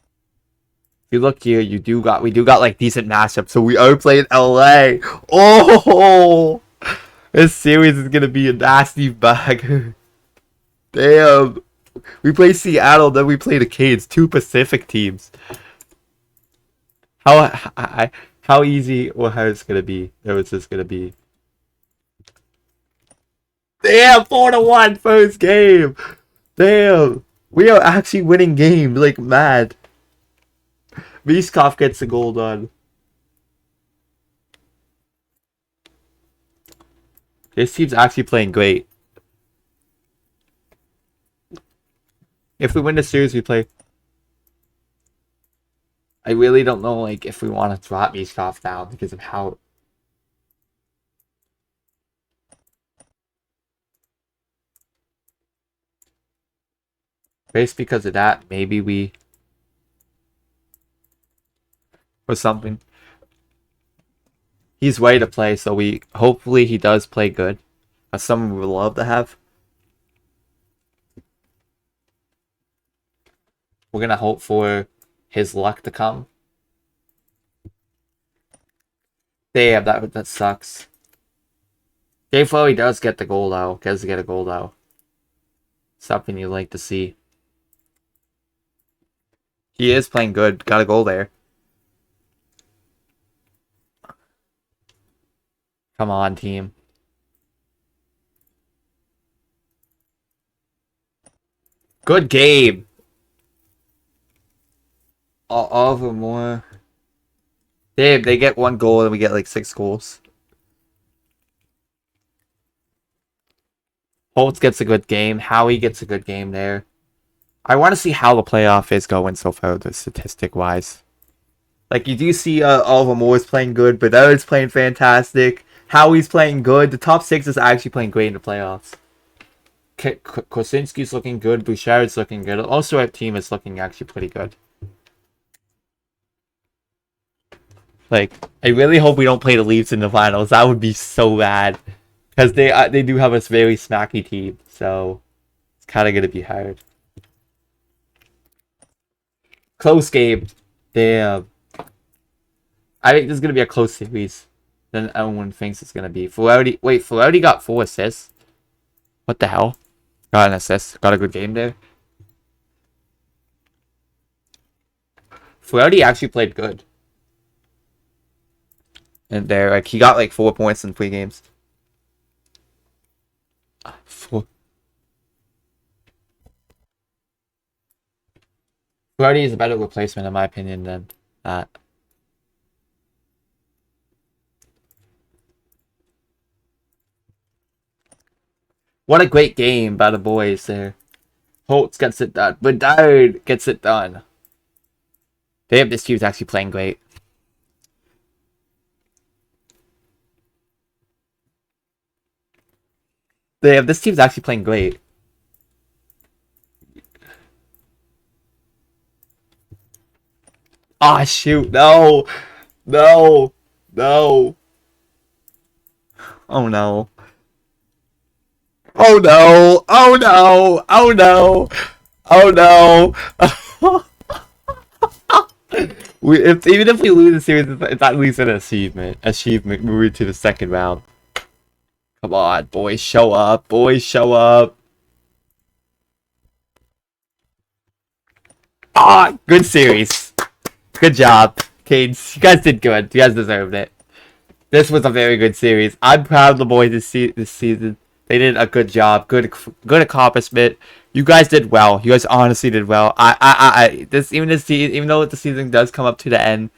[SPEAKER 1] If you look here, we do got like decent matchups. So we are playing LA. Oh, this series is gonna be a nasty bag. Damn. We play Seattle, then we play the Canes, 2 Pacific teams. How easy or how it's gonna be? Or is this gonna be? Damn, 4-1 first game. Damn, we are actually winning games like mad. Miskov gets the goal done. This team's actually playing great. If we win the series, we play. I really don't know, like, if we want to drop Miskov down because of how. Based because of that, maybe we. Or something. He's ready to play, so hopefully he does play good. That's someone we would love to have. We're gonna hope for his luck to come. Damn, that sucks. He does get the goal though. Does get a goal though. Something you like to see. He is playing good. Got a goal there. Come on, team. Good game. Oliver Moore. Damn, they get 1 goal and we get like 6 goals. Holtz gets a good game. Howie gets a good game there. I want to see how the playoff is going so far, statistic-wise. Like, you do see Oliver Moore is playing good, Bedard's playing fantastic. Howie's playing good. The top 6 is actually playing great in the playoffs. Kosinski's looking good. Bouchard's looking good. Also, our team is looking actually pretty good. Like, I really hope we don't play the Leafs in the finals. That would be so bad. Because they do have a very smacky team. So, it's kind of going to be hard. Close game. Damn. I think this is going to be a close series than everyone thinks it's going to be. Flaherty got 4 assists. What the hell? Got an assist. Got a good game there. Flaherty actually played good. And there, like, he got like 4 points in 3 games. 4. Flaherty is a better replacement, in my opinion, than that. What a great game by the boys there. Holtz gets it done. Bedard gets it done. Damn, this team's actually playing great. This team's actually playing great. Ah, shoot. No. No. No. Oh, no. Oh, no. Oh, no. Oh, no. Oh, no. Even if we lose the series, it's at least an achievement. Achievement moving to the second round. Come on, boys, show up. Boys, show up. Ah, good series. Good job, Canes. You guys did good. You guys deserved it. This was a very good series. I'm proud of the boys this season. They did a good job. Good accomplishment. You guys did well. You guys honestly did well. Even though the season does come up to the end,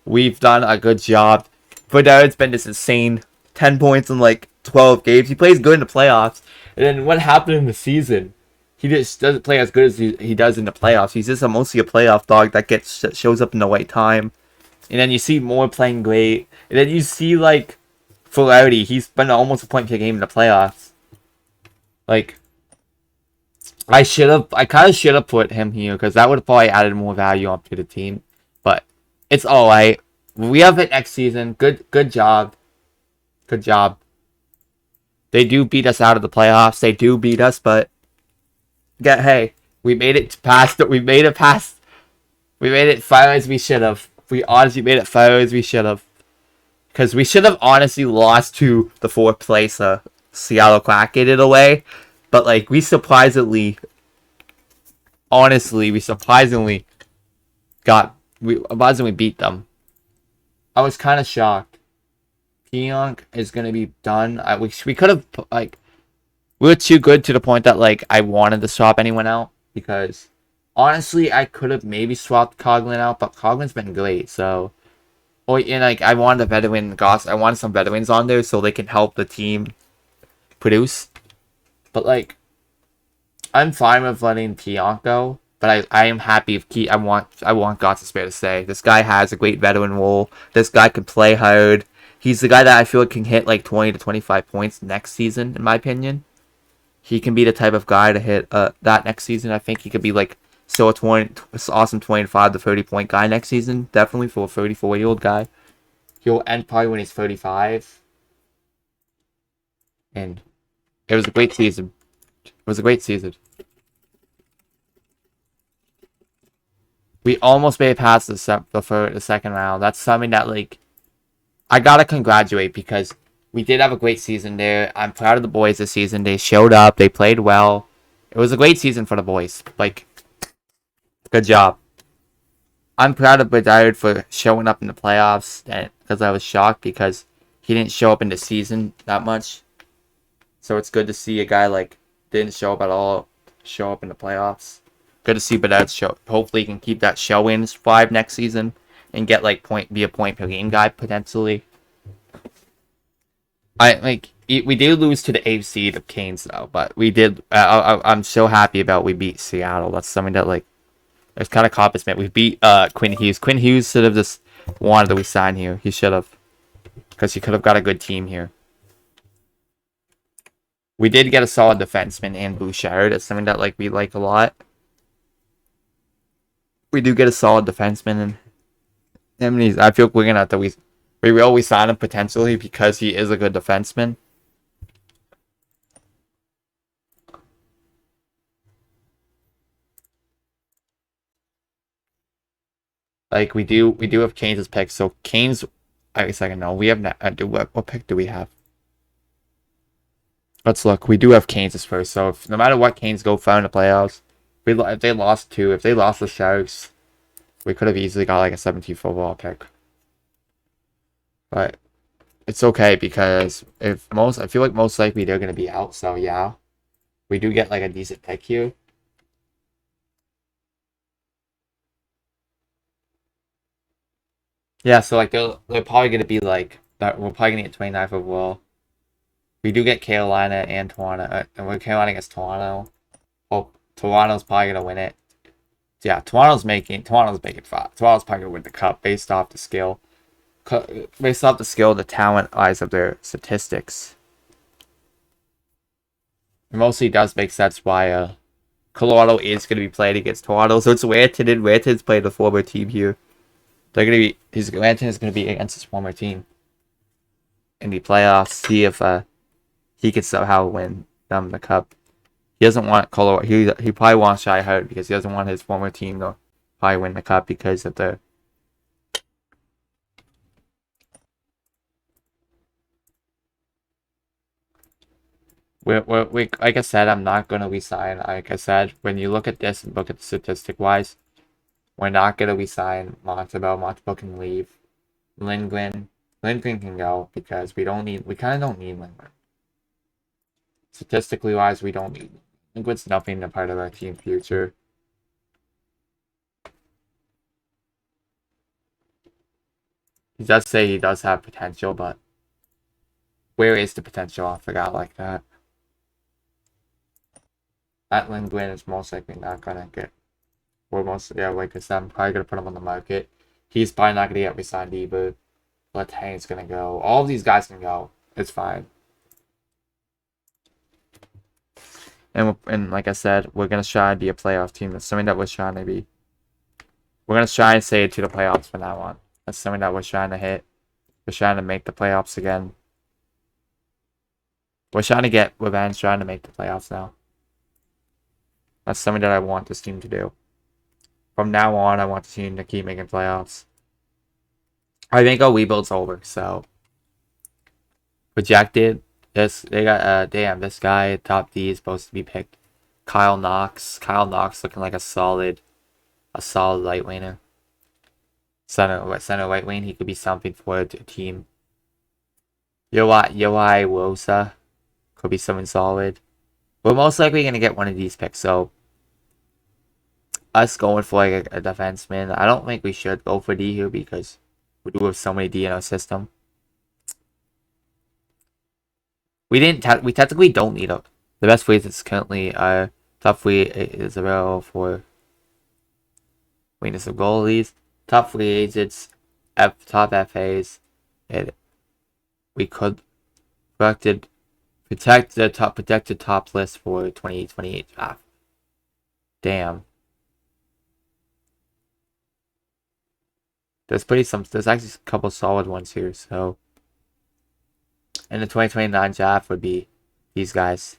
[SPEAKER 1] we've done a good job. Bedard's been this insane 10 points in like 12 games. He plays good in the playoffs. And then what happened in the season? He just doesn't play as good as he does in the playoffs. He's just mostly a playoff dog that shows up in the right time. And then you see Moore playing great. And then you see, like, Flaherty. He's been almost a point per game in the playoffs. Like, I kind of should have put him here because that would have probably added more value onto the team. But it's alright. We have it next season. Good job. Good job. They do beat us out of the playoffs. They do beat us, but hey, we made it past. We made it past. We made it far as we should have. We honestly made it far as we should have. Because we should have honestly lost to the 4th place Seattle Kraken in a way. But, like, we surprisingly beat them. I was kind of shocked. Pionk is going to be done. We could have, like, we were too good to the point that, like, I wanted to swap anyone out. Because, honestly, I could have maybe swapped Coughlin out, but Coughlin's been great, so. And, like, I wanted a veteran Goss. I wanted some veterans on there so they can help the team produce. But, like, I'm fine with letting Pionk go. But I am happy if I want Goss to stay. This guy has a great veteran role. This guy can play hard. He's the guy that I feel like can hit like 20 to 25 points next season, in my opinion. He can be the type of guy to hit that next season. I think he could be like awesome 25 to 30 point guy next season. Definitely for a 34-year-old guy. He'll end probably when he's 35. And it was a great season. It was a great season. We almost made it past the second round. That's something that, like, I gotta congratulate because we did have a great season there. I'm proud of the boys this season. They showed up. They played well. It was a great season for the boys. Like, good job. I'm proud of Bedard for showing up in the playoffs because I was shocked because he didn't show up in the season that much. So it's good to see a guy like didn't show up at all show up in the playoffs. Good to see Bedard show. Hopefully he can keep that show-in 5 next season and get like be a point per game guy potentially. We did lose to the AFC the Canes though, but we did. I'm so happy about we beat Seattle. That's something that like it's kind of accomplishment. We beat Quinn Hughes. Quinn Hughes should have just wanted that we sign here. He should have, because he could have got a good team here. We did get a solid defenseman and Bouchard. It's something that like we like a lot. We do get a solid defenseman, and I feel like we're gonna have to we will sign him potentially because he is a good defenseman. Like we do have Canes' pick. So Canes, I guess I can know. We have what pick do we have? Let's look. We do have Canes first. So no matter what Canes go far in the playoffs, if they lost the Sharks, we could have easily got like a 17th overall pick. But it's okay because I feel like most likely they're gonna be out. So yeah, we do get like a decent pick here. Yeah, so like they're probably gonna be like that. We're probably gonna get 29th overall. We do get Carolina and Toronto, and we're Carolina against Toronto. Well, Toronto's probably gonna win it. Yeah, Toronto's making 5. Toronto's probably gonna win the cup based off the skill, the talent wise of their statistics. It mostly does make sense why Colorado is going to be playing against Toronto. So it's Rantanen. Rantanen's playing the former team here. They're going to be Rantanen is going to be against his former team in the playoffs. See if he can somehow win them the cup. He doesn't want Colorado. He probably wants Shy Hurt because he doesn't want his former team to probably win the cup because of the. We like I said, I'm not gonna resign. Like I said, when you look at this and look at the statistic wise, we're not gonna resign Montembeau. Montembeau can leave. Lindgren can go because we kind of don't need Lindgren. Statistically wise, we don't need Lindgren's nothing a part of our team future. He does say he does have potential, but where is the potential off a guy like that? That Lindgren is most likely not gonna get. Like I said, I'm probably gonna put him on the market. He's probably not gonna get re-signed either. Letang's gonna go. All of these guys can go. It's fine. And like I said, we're gonna try and be a playoff team. That's something that we're trying to be. We're gonna try and say it to the playoffs from now on. That's something that we're trying to hit. We're trying to make the playoffs again. We're trying to get revenge, trying to make the playoffs now. That's something that I want this team to do. From now on, I want the team to keep making playoffs. I think our rebuild's over, so projected. They got this guy top D is supposed to be picked. Kyle Knox. Kyle Knox looking like a solid right winger. Center right wing. He could be something for a team. Yoai Rosa could be something solid. We're most likely gonna get one of these picks, so us going for like a defenseman. I don't think we should go for D here because we do have so many D in our system. We technically don't need a. The best free is currently top free is available for weakness of goalies. Top free agents, top FAs, and we could protect the projected top list for 2028 draft. Damn. There's actually a couple solid ones here, so. And the 2029 draft would be these guys.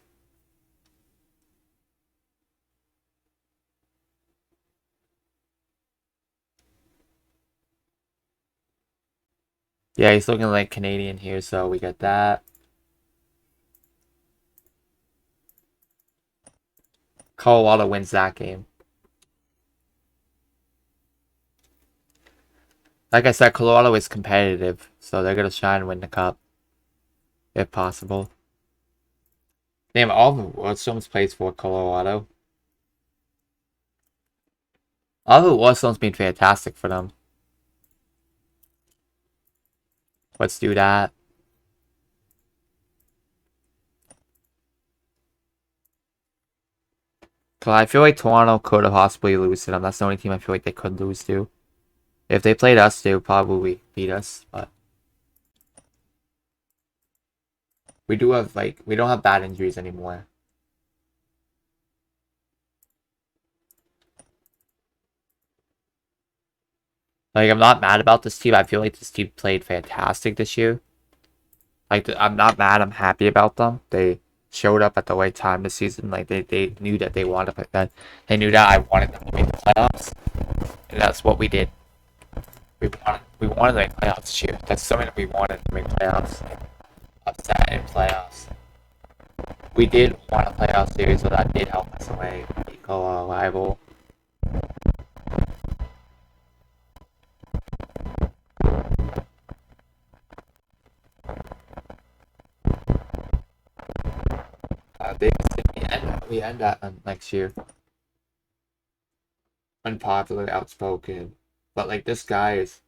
[SPEAKER 1] Yeah, he's looking like Canadian here, so we got that. Colorado wins that game. Like I said, Colorado is competitive, so they're going to try and win the cup. If possible. Damn, all the Wallstones plays for Colorado. All the Wallstones been fantastic for them. Let's do that. Cause I feel like Toronto could have possibly lose to them. That's the only team I feel like they could lose to. If they played us, they would probably beat us, but we don't have bad injuries anymore. Like, I'm not mad about this team. I feel like this team played fantastic this year. Like, I'm not mad. I'm happy about them. They showed up at the right time this season. Like, they knew that they wanted to play that. They knew that I wanted them to make the playoffs. And that's what we did. We wanted to make playoffs this year. That's something that we wanted to make playoffs. Upset in playoffs. We did want a playoff series, so that did help us away. Equal our rival. We end that next year. Unpopular, outspoken, but like this guy is.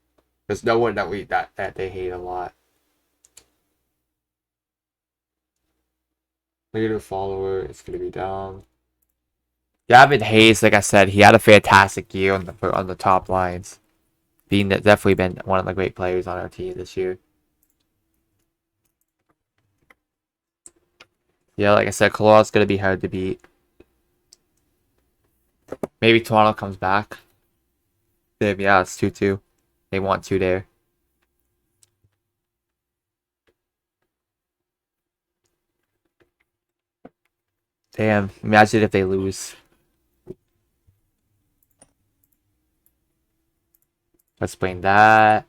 [SPEAKER 1] There's no one that they hate a lot. Leader follower is gonna be down. Gavin Hayes, like I said, he had a fantastic year on the top lines. Definitely been one of the great players on our team this year. Yeah, like I said, Colorado's going to be hard to beat. Maybe Toronto comes back. Yeah, it's 2-2. They want 2 there. Damn, imagine if they lose. Let's explain that.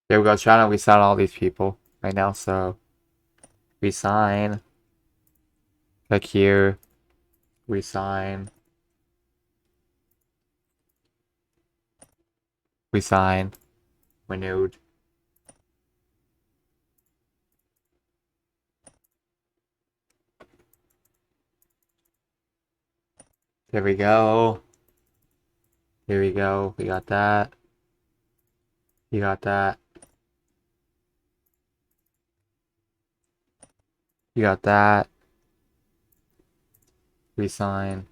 [SPEAKER 1] There we go, trying to resign all these people right now, so resign. Click here. Resign. Resign. Renewed. There we go. Here we go. We got that. You got that. You got that. Resign.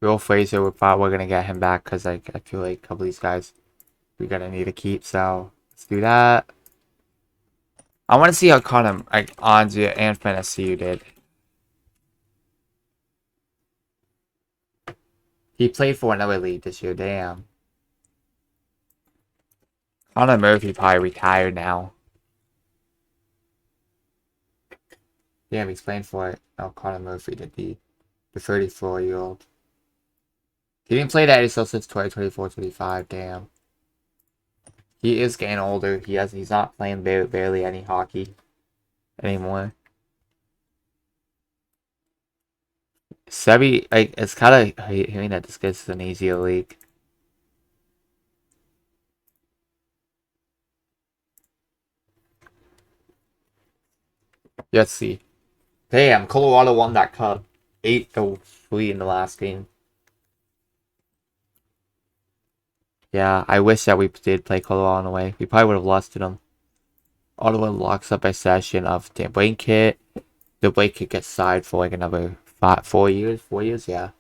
[SPEAKER 1] Will Fraser, we're gonna get him back because I feel like a couple of these guys we're gonna need to keep. So let's do that. I want to see how Connor, like Anzia and Fantasy did. He played for another league this year. Damn. Connor Murphy probably retired now. Damn, he's playing for it. Oh, Connor Murphy did the 34-year-old. He didn't play that ASL since 2024-25. Damn. He is getting older. He's not playing barely any hockey anymore. Sebi, like, it's kind of hearing that this gets an easier league. Let's see. Damn, Colorado won that cup. 8-3 in the last game. Yeah, I wish that we did play Colorado in a way. We probably would have lost to them. Ottawa locks up a session of the Blanket. The Blanket gets signed for like another 4 years. 4 years, yeah.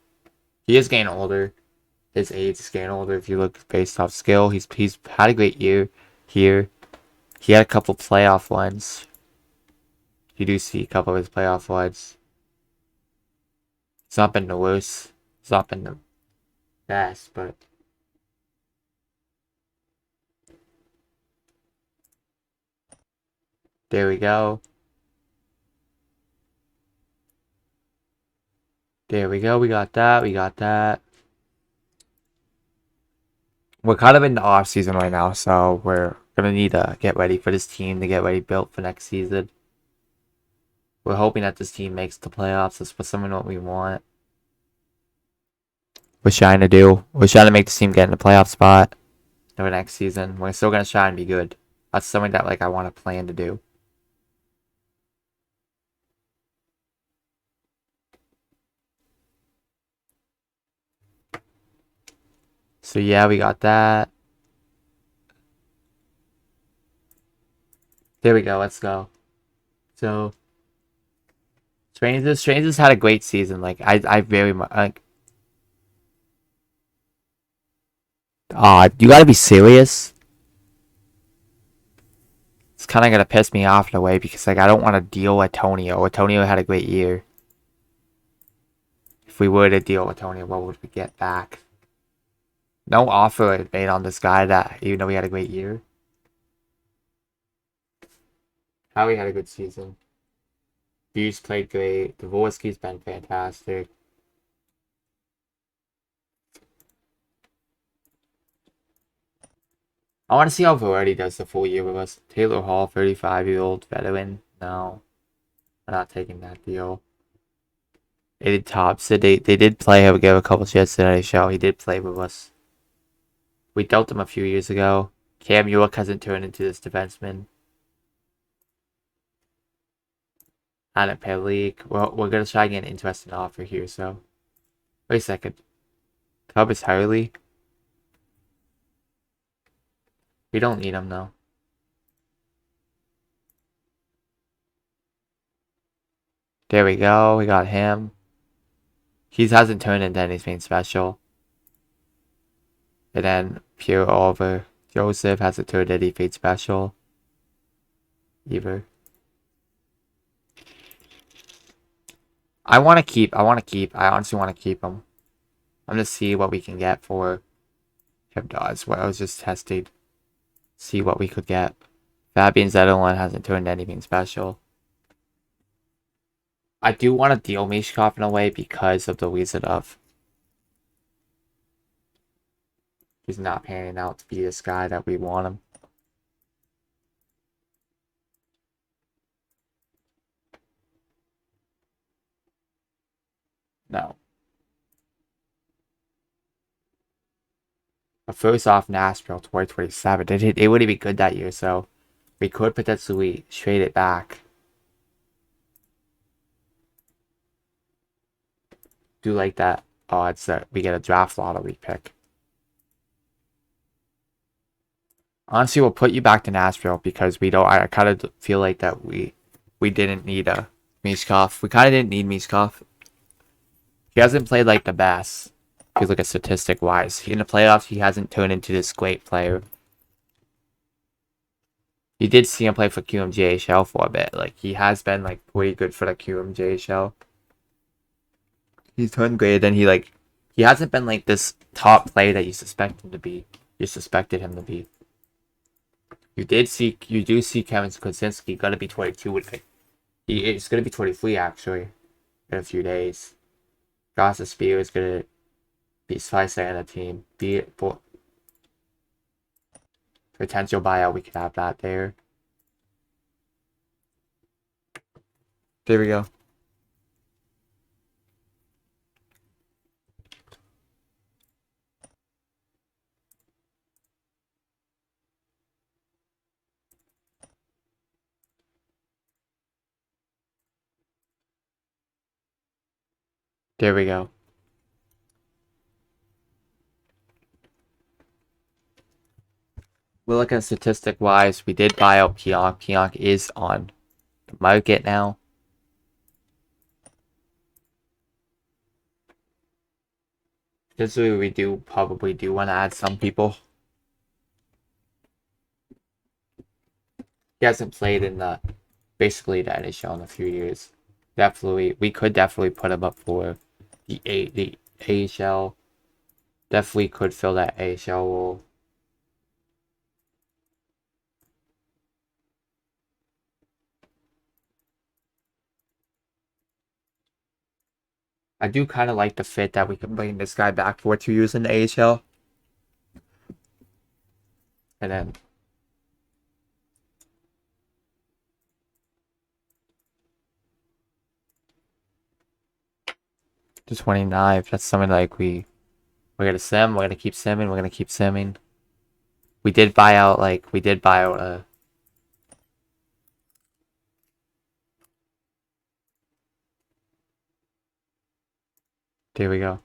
[SPEAKER 1] He is getting older. His age is getting older. If you look based off skill, he's had a great year here. He had a couple playoff runs. You do see a couple of his playoff runs. It's not been the worst. It's not been the best, but there we go. There we go. We got that. We got that. We're kind of in the off season right now, so we're gonna need to get ready for this team to get ready built for next season. We're hoping that this team makes the playoffs. That's something what we want. We're trying to do. We're trying to make this team get in the playoff spot for next season. We're still gonna try and be good. That's something that like I want to plan to do. So yeah, we got that. There we go. Let's go. So Strangers had a great season. Like I very much like. You gotta be serious. It's kind of gonna piss me off in a way because like I don't want to deal with Tonio. Tonio had a great year. If we were to deal with Tonio, what would we get back? No offer made on this guy that even though he had a great year. Howie had a good season. Hughes played great. Dvorsky's been fantastic. I want to see how Varady does the full year with us. Taylor Hall, 35-year-old veteran. No, I'm not taking that deal. They did Thompson. They did play him. Gave a couple chances in the show. He did play with us. We dealt him a few years ago. Cam York hasn't turned into this defenseman. Out of pay league. Well, we're gonna try and get an interesting offer here. So, wait a second. Cub is Harley. We don't need him though. There we go. We got him. He hasn't turned into anything special. And then Pure over Joseph hasn't turned anything special either. I honestly want to keep him. I'm gonna see what we can get for him. Dodge. Well, I was just testing. See what we could get. Fabian Zetterlund hasn't turned anything special. I do want to deal Mishkov in a way because of the reason of he's not panning out to be this guy that we want him. No. But first off, Nashville 2027. It wouldn't be good that year, so we could potentially trade it back. Do like that odds that we get a draft lottery pick. Honestly, we'll put you back to Nashville because we don't. I kind of feel like that we didn't need a Mishkov. We kind of didn't need Mishkov. He hasn't played like the best. If you look at statistic wise, in the playoffs, he hasn't turned into this great player. You did see him play for QMJHL for a bit. Like he has been like pretty good for the QMJHL. He's turned great. Then he hasn't been like this top player that you suspect him to be. You suspected him to be. You do see Kevin Kosinski gonna be 22 with it. He is gonna be 23 actually in a few days. Gossa Spear is gonna be slicing on the team. Be it for potential buyout, we could have that there. There we go. There we go. We're looking statistic wise. We did buy out Pionk. Pionk is on the market now. Potentially, we probably do want to add some people. He hasn't played in basically the NHL in a few years. We could definitely put him up for the AHL. Definitely could fill that AHL role. I do kind of like the fit that we can bring this guy back for 2 years in the AHL. And then to 29. That's something like we're gonna sim, we're gonna keep simming, we're gonna keep simming. We did buy out there we go.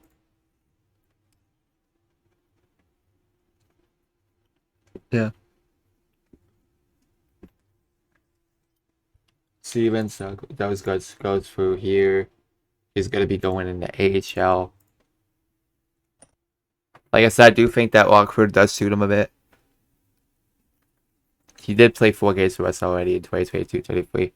[SPEAKER 1] Yeah. Stevens, those goes through here. He's gonna be going in the AHL. Like I said, I do think that Rockford does suit him a bit. He did play 4 games for us already in 2022-23.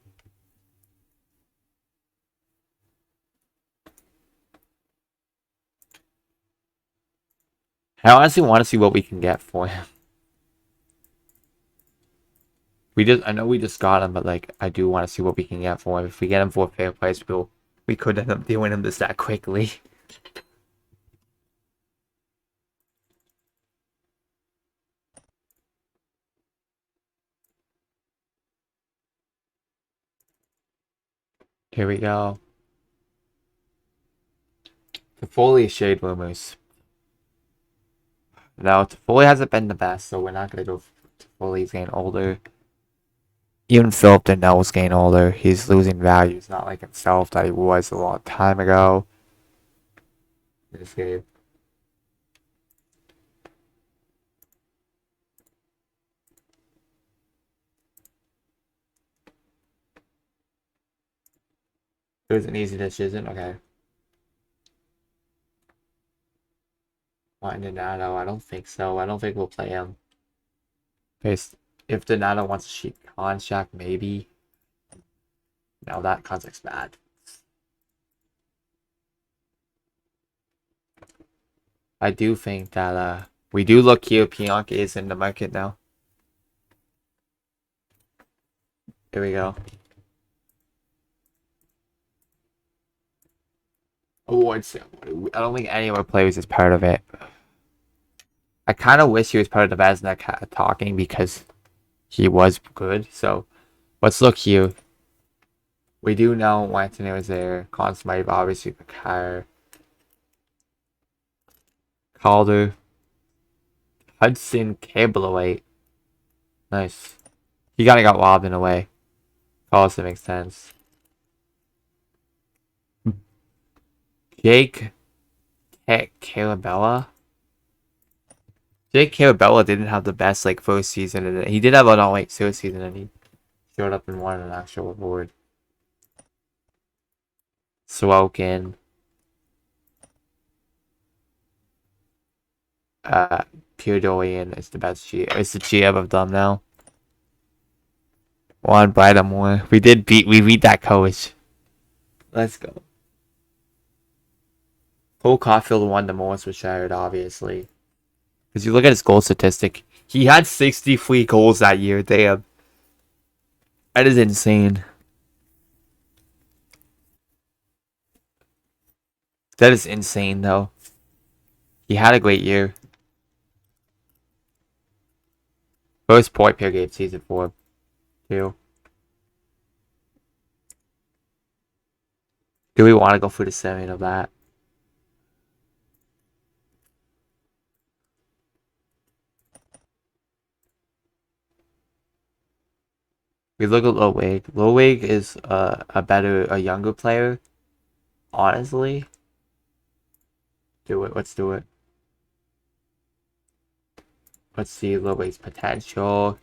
[SPEAKER 1] I honestly want to see what we can get for him. I know we just got him, but like I do want to see what we can get for him. If we get him for a fair price, we could end up doing him this that quickly. Here we go. Toffoli shade rumors. No, Toffoli hasn't been the best, so we're not gonna go. Toffoli's getting older. Even Philip Danault's getting older. He's losing value. He's not like himself that he was a long time ago. This game. It was an easy decision. Okay. Martin Donato, I don't think so. I don't think we'll play him. If Donato wants a cheap contract, maybe. No, that contract's bad. I do think that we do look here. Pionk is in the market now. Here we go. Awards. I don't think any of our players is part of it. I kind of wish he was part of the Vesna talking because he was good. So let's look here. We do know Anthony was there. Conn Smythe, obviously, McCarr. Calder. Hudson Cableaway. Nice. He kind of got robbed in a way. Also makes sense. Jake Carabella. Jake Carabella didn't have the best like first season, and he did have an all-white third season, and he showed up and won an actual award. Sorokin. Pierre Dorian is the best GM. It's the GM of them now. Juan Bridamore. We beat that coach. Let's go. Cole Caulfield won the most with Shattered, obviously. Because you look at his goal statistic, he had 63 goals that year. Damn. That is insane. That is insane, though. He had a great year. First point per game, season 4. 2. Do we want to go for the 7 of that? We look at Lowig. Lowig is a younger player. Honestly. Do it. Let's do it. Let's see Lowig's potential.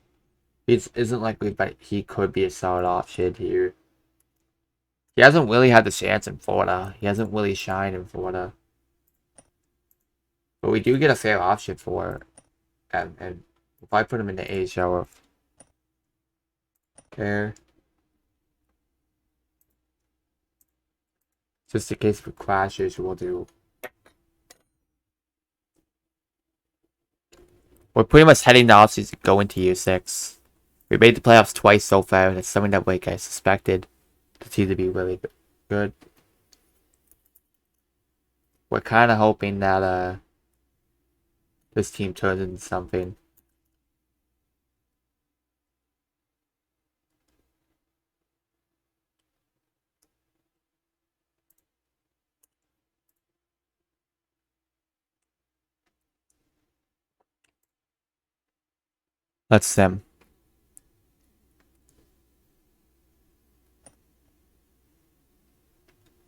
[SPEAKER 1] It isn't likely, but he could be a solid option here. He hasn't really had the chance in Florida. He hasn't really shined in Florida. But we do get a fair option for him. And if I put him in the AHL there. Just in case for clashes, we'll do. We're pretty much heading the offseason to go into year 6. We made the playoffs twice so far, and it's something that like I suspected the team to be really good. We're kind of hoping that this team turns into something. Let's sim.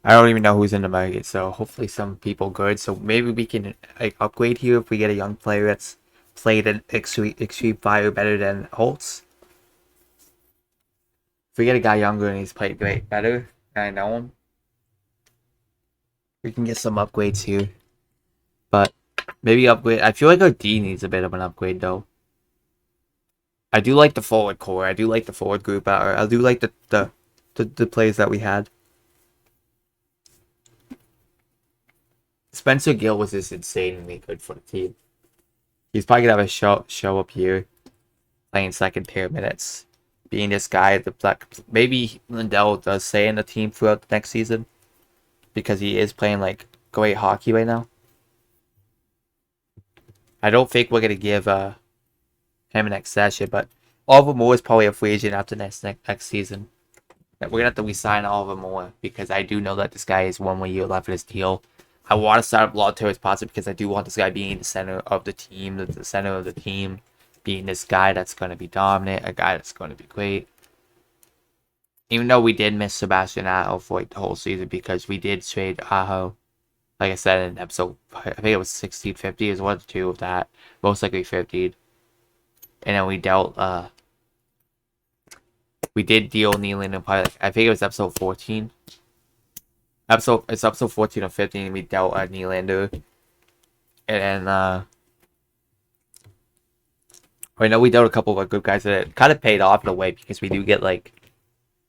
[SPEAKER 1] I don't even know who's in the market, so hopefully some people good. So maybe we can like upgrade here if we get a young player that's played an extreme fire better than Holtz. If we get a guy younger and he's played great better, and I know him, we can get some upgrades here. But maybe upgrade. I feel like our D needs a bit of an upgrade though. I do like the forward core. I do like the forward group. I do like the players that we had. Spencer Gill was just insanely good for the team. He's probably gonna have a show up here, playing second pair minutes, being this guy. Maybe Lindell does stay in the team throughout the next season because he is playing like great hockey right now. I don't think we're gonna give him an extension, but Oliver Moore is probably a free agent after next season. We're gonna have to resign Oliver Moore because I do know that this guy is 1 more year left of his deal. I want to start up long-term as possible because I do want this guy being the center of the team, being this guy that's going to be dominant, a guy that's going to be great. Even though we did miss Sebastian Aho for like the whole season because we did trade Aho, like I said in episode, I think it was 1650 is one or two of that, most likely 50. And then we did deal Nylander probably like, I think it was episode 14. It's episode 14 or 15. We dealt Nylander, and then I know we dealt a couple of good guys that kind of paid off in a way because we do get like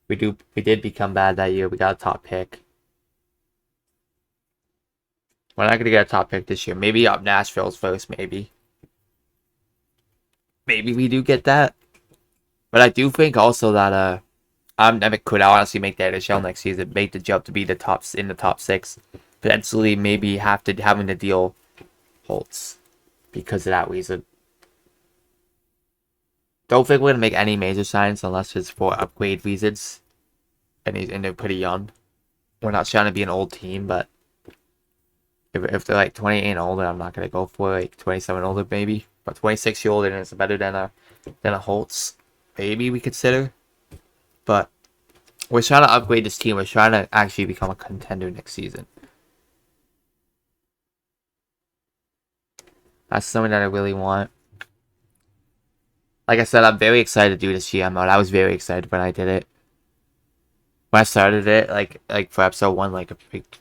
[SPEAKER 1] we did become bad that year. We got a top pick. We're not gonna get a top pick this year. Maybe up Nashville's first. Maybe we do get that. But I do think also that could honestly make that NHL next season, make the jump to be the tops in the top 6, potentially maybe having to deal Holtz because of that reason. Don't think we're gonna make any major signs unless it's for upgrade reasons, and they're pretty young. We're not trying to be an old team, but if they're like 28 and older, I'm not gonna go for like 27 older maybe, but 26-year-old and it's better than a Holtz. Maybe we consider, but we're trying to upgrade this team. We're trying to actually become a contender next season. That's something that I really want. Like I said, I'm very excited to do this GM mode. I was very excited when I did it. When I started it, like for episode 1, like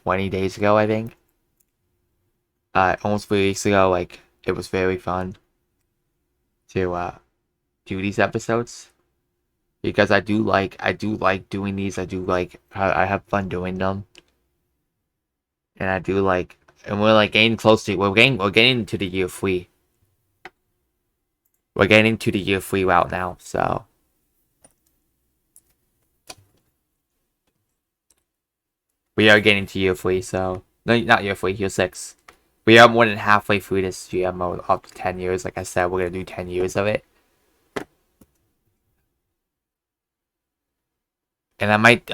[SPEAKER 1] 20 days ago, I think. Almost 3 weeks ago, like it was very fun to do these episodes because I do like doing these. I have fun doing them, and I do like, and we're like getting close to we're getting to the year 3. We're getting to the year 3 route now, so we are getting to year 3. So no, not year 3, year 6. We are more than halfway through this GM mode up to 10 years. Like I said, we're gonna do 10 years of it. And I might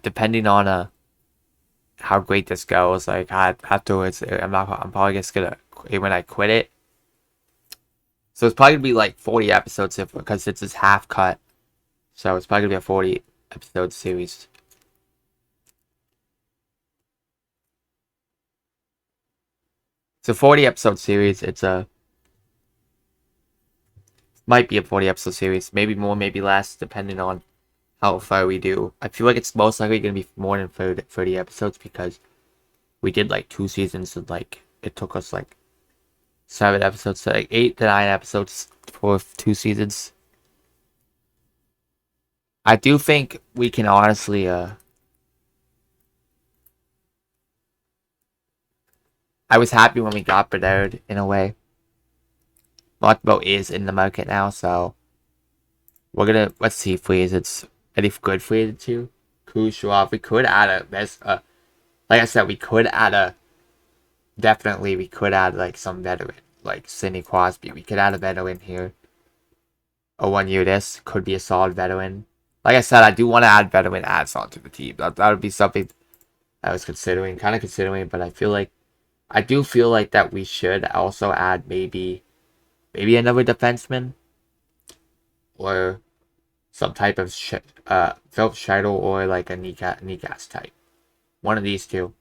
[SPEAKER 1] depending on how great this goes. Like afterwards, I'm probably just gonna when I quit it. So it's probably gonna be like 40 episodes because it's this half cut. So it's probably gonna be a 40 episode series. It's a 40 episode series. Might be a 40 episode series. Maybe more, maybe less, depending on how far we do. I feel like it's most likely going to be more than 30 episodes because we did like 2 seasons and like it took us like 7 episodes, so like 8 to 9 episodes for 2 seasons. I do think we can honestly I was happy when we got Bedard in a way. Mothboat is in the market now, so let's see if it's any good free agent too. Kucherov, we could add like I said, we could add like some veteran, like Sidney Crosby. We could add a veteran here. A 1 year this could be a solid veteran. Like I said, I do want to add veteran adds onto the team. That would be something I was considering, but I do feel like that we should also add maybe another defenseman or some type of Philip Scheidel or like a Nikas type. One of these two.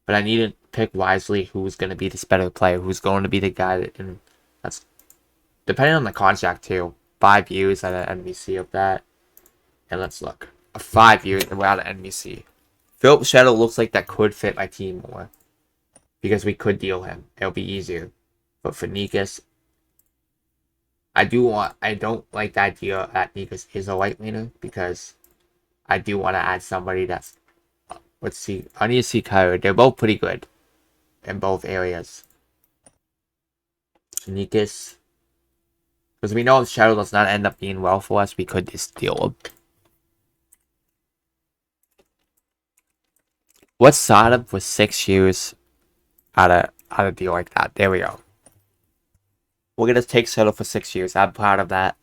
[SPEAKER 1] But I need to pick wisely who's going to be this better player, who's going to be the guy and that's depending on the contract too. 5 years at an NBC of that. And let's look. 5 years without an NBC. Philip Scheidel looks like that could fit my team more. Because we could deal him. It'll be easier. But for Nikas, I don't like the idea that Nikas is a white leaner because I do want to add somebody that's, let's see, I need to see Kyra. They're both pretty good in both areas. Nikas, because we know if Shadow does not end up being well for us, we could just deal him. What's Sodom for 6 years out of a deal like that? There we go. We're gonna take Settle for 6 years. I'm proud of that.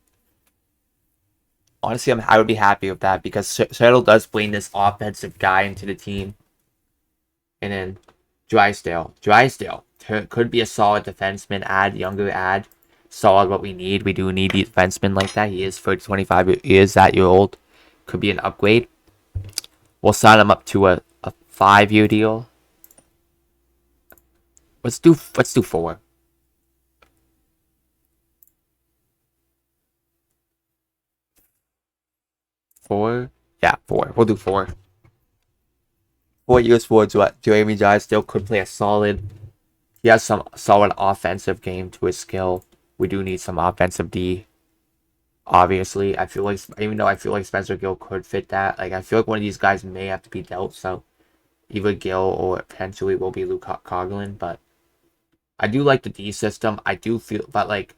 [SPEAKER 1] Honestly, I would be happy with that because Settle does bring this offensive guy into the team. And then Drysdale could be a solid defenseman. Younger solid what we need. We do need the defenseman like that. He is 25 years that year old. could be an upgrade. We'll sign him up to a 5-year deal. Let's do 4. 4? Yeah, 4. We'll do 4. 4 years for Jeremy Drysdale. Could play a solid. He has some solid offensive game to his skill. We do need some offensive D. Obviously, I feel like, even though I feel like Spencer Gill could fit that, like I feel like one of these guys may have to be dealt. So either Gill or potentially will be Luke Coughlin. But I do like the D system. I do feel, but like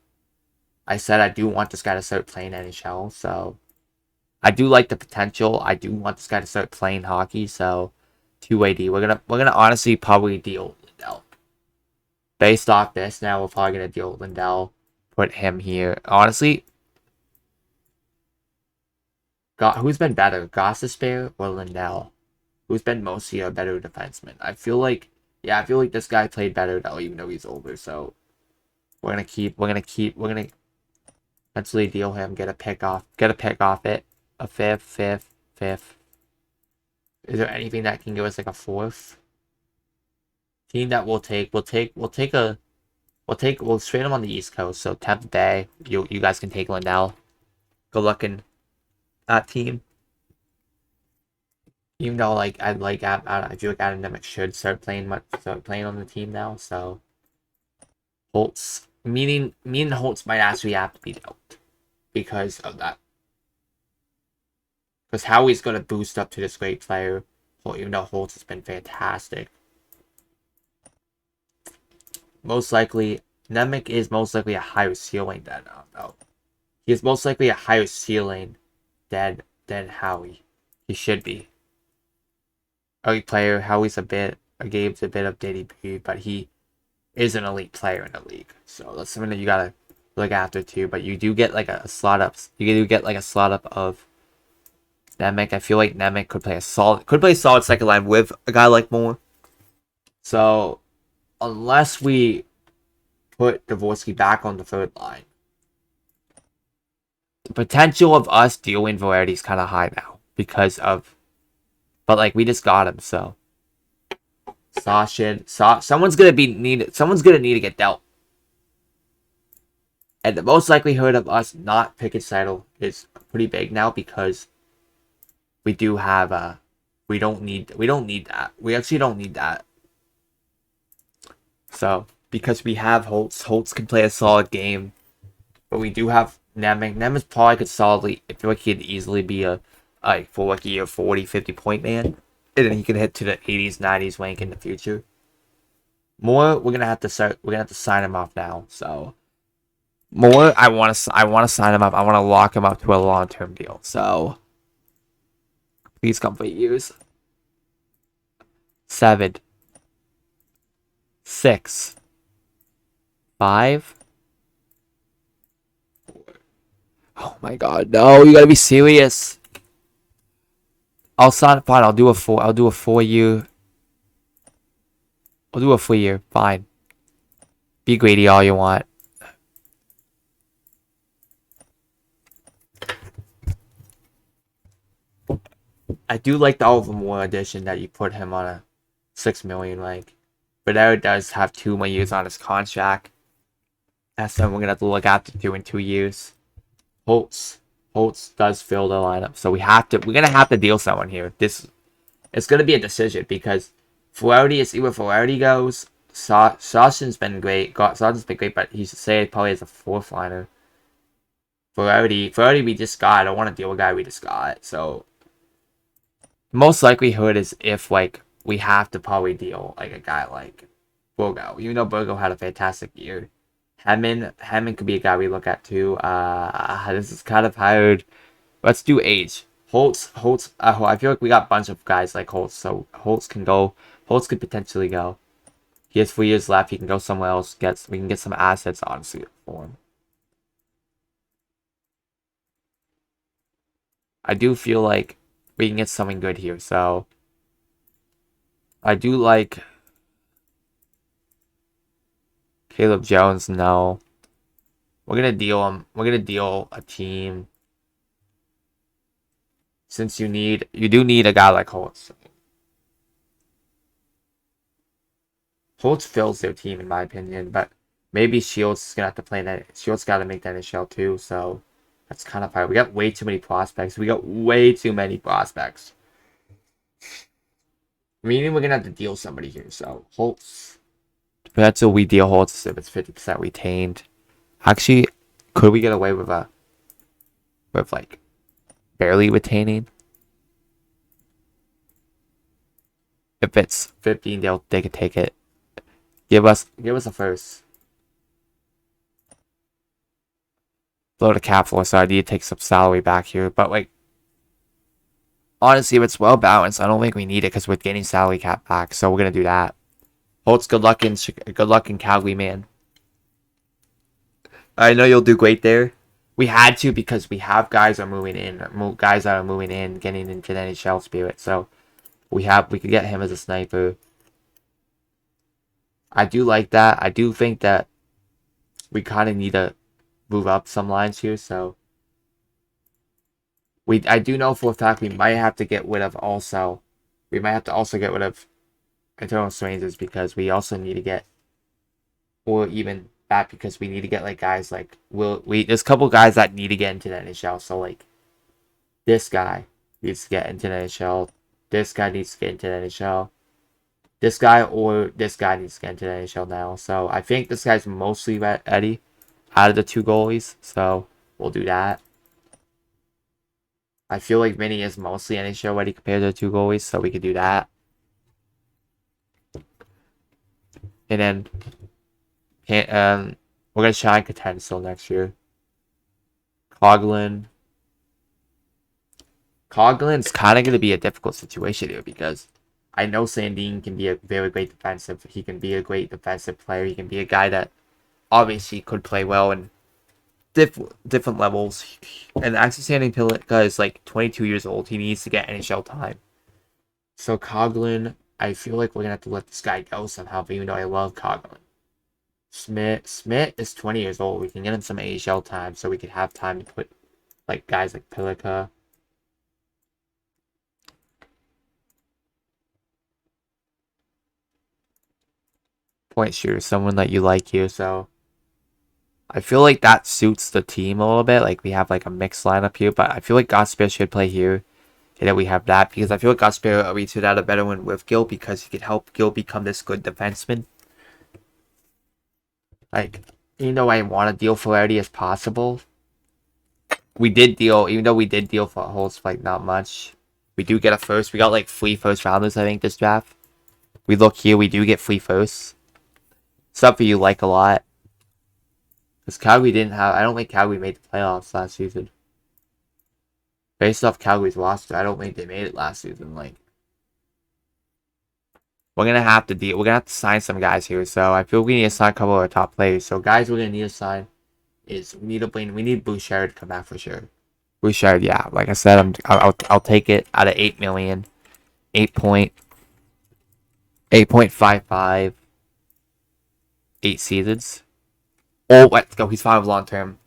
[SPEAKER 1] I said, I do want this guy to start playing NHL. So I do like the potential. I do want this guy to start playing hockey. So 2-way D. We're gonna honestly probably deal Lindell. Based off this, now we're probably gonna deal Lindell. Put him here. Honestly, who's been better, Gostisbehere or Lindell? Who's been mostly a better defenseman? I feel like this guy played better though, even though he's older. So we're gonna eventually deal him. Get a pick off it. A fifth. Is there anything that can give us like a 4th? Team that we'll trade him on the East Coast. So Tampa Bay, you guys can take Lindell. Good luck in that team. Even though I feel like Adam Nemec should start playing on the team now. So Holtz, me and Holtz might actually have to be dealt because of that. Because Howie's going to boost up to this great player. Well, even though Holtz has been fantastic. Most likely, Nemec is most likely a higher ceiling than he is most likely a higher ceiling than Howie. He should be. Elite player. Howie's Gabe's a bit of DDP, but he is an elite player in the league. So that's something that you gotta look after too. But you do get like a slot up. You do get like a slot up of Nemec. I feel like Nemec could play a solid second line with a guy like Moore. So unless we put Dvorsky back on the third line, the potential of us dealing Variety is kind of high now because of, but like we just got him, so someone's gonna need to get dealt, and the most likelihood of us not picking Seidel is pretty big now because we do have we don't need that. We actually don't need that. So because we have Holtz can play a solid game, but we do have Nemec. Nemec probably could solidly, I feel like he could easily be a 40, 50 point man, and then he can hit to the 80s, 90s rank in the future. Moore, we're gonna have to sign him off now. So Moore, I want to sign him up. I want to lock him up to a long-term deal. So please come for years. 7, 6, 5. Oh my God, no! You gotta be serious. I'll sign. Fine, I'll do a 4. I'll do a 4-year. I'll do a 4-year. Fine. Be greedy all you want. I do like the Oliver Moore addition that you put him on a $6 million rank, but Aaron does have 2 more years on his contract. That's something we're gonna have to look at to do in 2 years. Holtz does fill the lineup, so we're gonna have to deal someone here. It's gonna be a decision because Flaherty is either Flaherty goes. Sawson's been great. Sawson's been great, but he's say probably as a 4th liner. Flaherty we just got. I don't want to deal with a guy we just got. So most likelihood is if like we have to probably deal like a guy like Bogo. Even though Bogo had a fantastic year. Hedman could be a guy we look at too. This is kind of hard. Let's do age. Holtz. I feel like we got a bunch of guys like Holtz, so Holtz can go. Holtz could potentially go. He has 4 years left. He can go somewhere else. We can get some assets honestly for him. I do feel like we can get something good here. So I do like Caleb Jones. No. We're gonna deal him. We're gonna deal a team. since you do need a guy like Holtz. Holtz fills their team in my opinion, but maybe Shields is gonna have to play that. Shields got to make that NHL too, so that's kind of hard. We got way too many prospects. Meaning we're gonna have to deal somebody here. So Holtz. But that's what we deal Holtz if it's 50% retained. Actually, could we get away with like barely retaining? If it's 15, they could take it. Give us a first. Load the cap floor, so I need to take some salary back here. But like, honestly, if it's well balanced, I don't think we need it because we're getting salary cap back. So we're gonna do that. Holtz, good luck in Calgary, man. I know you'll do great there. We had to because we have guys that are moving in, getting into the NHL spirit. So we could get him as a sniper. I do like that. I do think that we kind of need to move up some lines here. So I do know for a fact we might have to get rid of also. We might have to also get rid of internal strangers because we also need to get, or even that because we need to get like guys like there's a couple guys that need to get into the NHL. So like this guy needs to get into the NHL. This guy needs to get into the NHL. This guy or this guy needs to get into the NHL now. So I think this guy's mostly ready out of the two goalies. So we'll do that. I feel like Vinny is mostly NHL ready compared to the two goalies. So we could do that. And then we're going to try and contend still next year. Coghlan's kind of going to be a difficult situation here because I know Sandin can be a very great defensive. He can be a great defensive player. He can be a guy that obviously could play well in different levels. And actually, Sandin Pilika is like 22 years old. He needs to get NHL time. So Coghlan, I feel like we're going to have to let this guy go somehow, even though I love Coghlan. Smith is 20 years old. We can get him some AHL time so we could have time to put like guys like Pilika. Point shooter, someone that you like here, so I feel like that suits the team a little bit. Like we have like a mixed lineup here, but I feel like Gosper should play here. And then we have that because I feel like Gosper reached out a better one with Gil because he could help Gil become this good defenseman. Like, even though I want to deal Flaherty as possible, even though we did deal for Holtz like not much, we do get a first. We got like 3 first rounders, I think, this draft. We look here, we do get 3 firsts. Something you like a lot. Because Calgary I don't think Calgary made the playoffs last season. Based off Calgary's roster, I don't think they made it last season. Like, we're gonna have to sign some guys here. So I feel we need to sign a couple of our top players. So guys, we're gonna need to sign is we need Bouchard to come back for sure. Bouchard, yeah, like I said, I'll take it out of 8 million, 8.55, 8 seasons. Oh, let's go. He's 5 long term.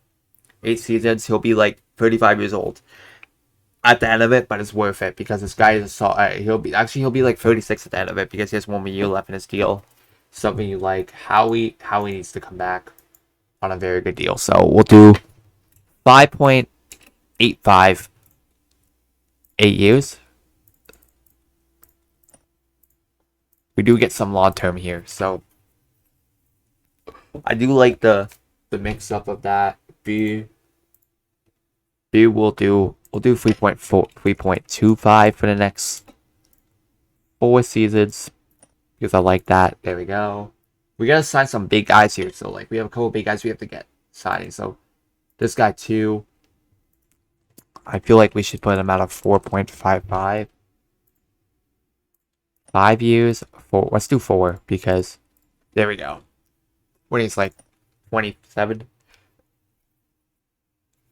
[SPEAKER 1] 8 seasons. He'll be like 35 years old at the end of it, but it's worth it because this guy is he'll be like 36 at the end of it because he has 1 more year left in his deal. Something you like. Howie needs to come back on a very good deal. So we'll do 5.85, 8 years. We do get some long term here, so I do like the mix up of that. B we'll do 3.25 for the next 4 seasons because I like that. There we go. We gotta sign some big guys here, so like we have a couple big guys we have to get signing. So this guy too, I feel like we should put him at a 4.55. 5 years. 4. Let's do 4 because there we go. When he's like 27.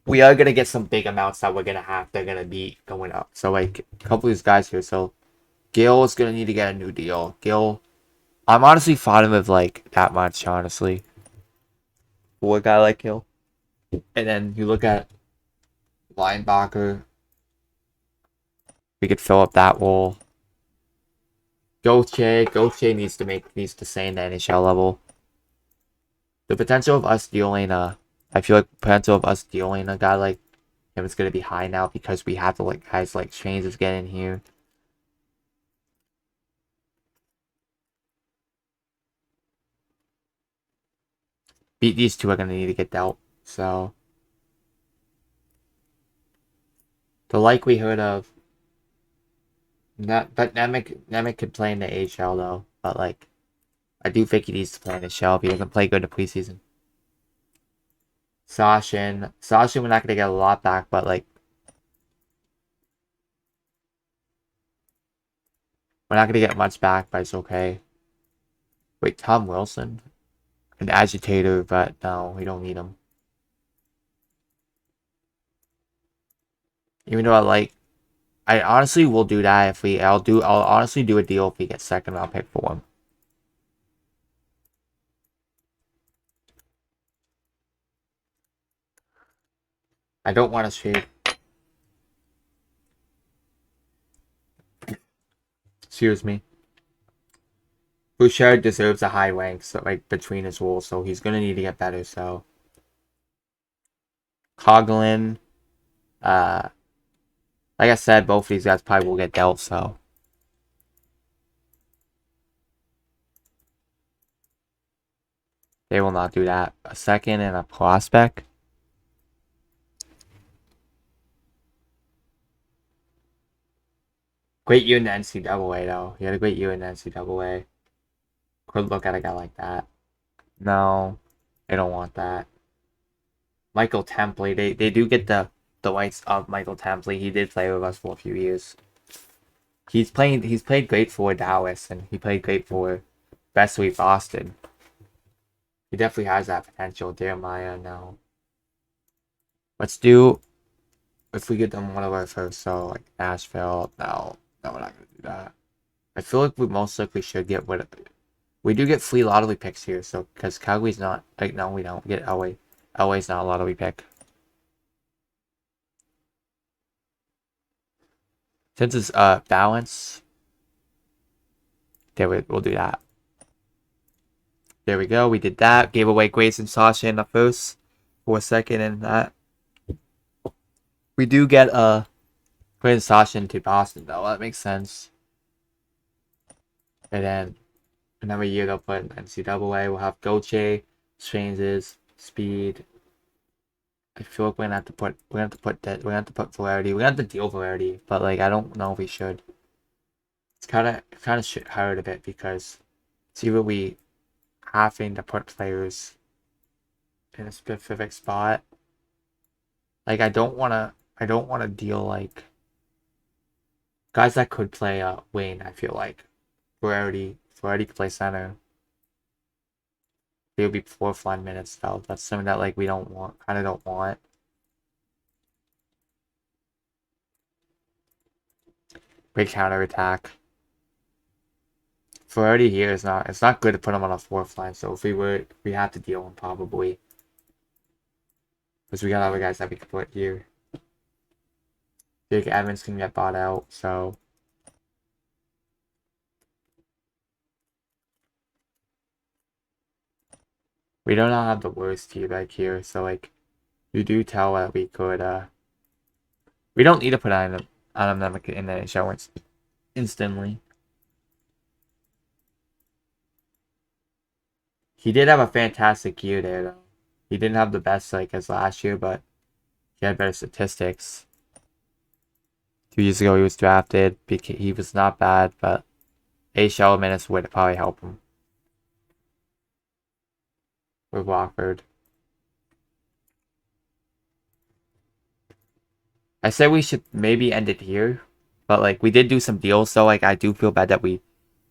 [SPEAKER 1] We are going to get some big amounts that they're going to be going up. So, like, a couple of these guys here. So, Gil is going to need to get a new deal. Gil, I'm honestly fine with, like, that much, honestly. For a guy like Gil. And then you look at linebacker. We could fill up that role. Gauthier needs to stay in the NHL level. The potential of us dealing I feel like the potential of us dealing a guy like him is gonna be high now because we have to let guys like Strange get in here. Beat these two are gonna need to get dealt. So the likelihood of not, but Nemec could play in the AHL though. But like, I do think he needs to play in the shell if he doesn't play good in the preseason. Sashin, we're not gonna get a lot back, but like, we're not gonna get much back, but it's okay. Wait, Tom Wilson, an agitator, but no, we don't need him. Even though I honestly will do that if I'll honestly do a deal if we get second round pick for him. I don't want to trade. Excuse me. Bouchard deserves a high rank, so like between his roles, so he's gonna need to get better. So Coughlin, like I said, both of these guys probably will get dealt. So they will not do that. A second and a prospect. Great year in the NCAA though. He had a great year in the NCAA. Could look at a guy like that. No, they don't want that. Michael Templey, they do get the rights of Michael Templey. He did play with us for a few years. He's played great for Dallas and he played great for Wesley Boston. He definitely has that potential. Jeremiah, no. Let's do if we get them one of our first, so like Nashville, no, we're not gonna do that. I feel like we most likely should get rid of it. We do get free lottery picks here, so because Calgary's not like no, we don't get LA. LA's not a lottery pick. Since it's balance, we'll do that. There we go. We did that. Gave away Grayson Sasha in the first for a second, and that we do get Grayson Sasha into Boston though. That makes sense. And then another year they'll put in NCAA. We'll have Gauthier, Stranges, Speed. I feel like we're gonna have to put Flaherty. We're gonna have to deal Flaherty, but like I don't know if we should. It's kind of shit hard a bit because it's either we having to put players in a specific spot. Like I don't wanna deal like guys that could play wing. I feel like Flaherty could play center. It'll be 4 minutes though. That's something that like we don't want. Kind of don't want. Great counter attack. Flaherty here is not. It's not good to put him on a 4th line. So if we have to deal him probably because we got other guys that we could put here. Jake Evans can get bought out. So. We do not have the worst team back here, so like you do tell that we could we don't need to put on them in the show instantly. He did have a fantastic year there though. He didn't have the best like as last year, but he had better statistics. 2 years ago he was drafted. He was not bad, but AHL minutes would probably help him. With Rockford. I said we should maybe end it here, but like we did do some deals, so like I do feel bad that we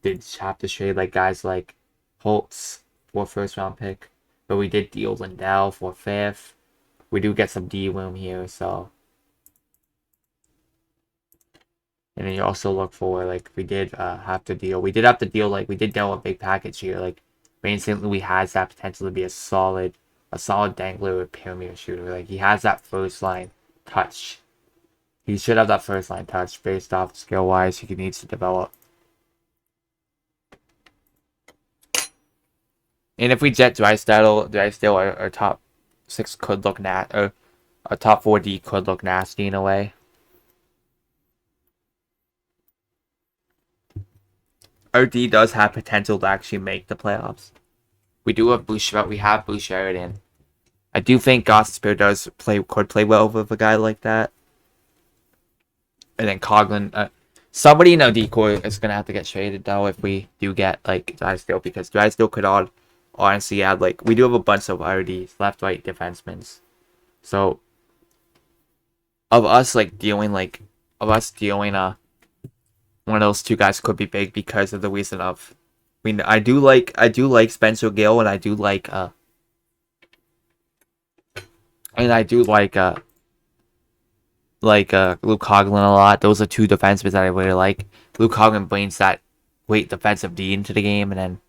[SPEAKER 1] did have to trade like guys like Holtz for 1st round pick, but we did deal Lindell for 5th. We do get some D room here, so. And then you also look for like we did have to deal. We did have to deal like we did deal a big package here. Like Wayne St. Louis has that potential to be a solid dangler with perimeter shooter. Like he has that first line touch. He should have that first line touch based off skill wise. He needs to develop. And if we jet Drysdale, our top 6 could look or our top 4D could look nasty in a way. Our D does have potential to actually make the playoffs. We do have Bouchard. We have Bouchard in. I do think Gosper could play well with a guy like that. And then Coughlin, somebody in our D core is gonna have to get traded though if we do get like Drysdale, because Drysdale could honestly add, like, we do have a bunch of RDs, left, right defensemen. So of us dealing one of those 2 guys could be big because of the reason of, I mean, I do like Spencer Gill, and I do like Luke Coughlin a lot. Those are 2 defensemen that I really like. Luke Coughlin brings that great defensive D into the game, and then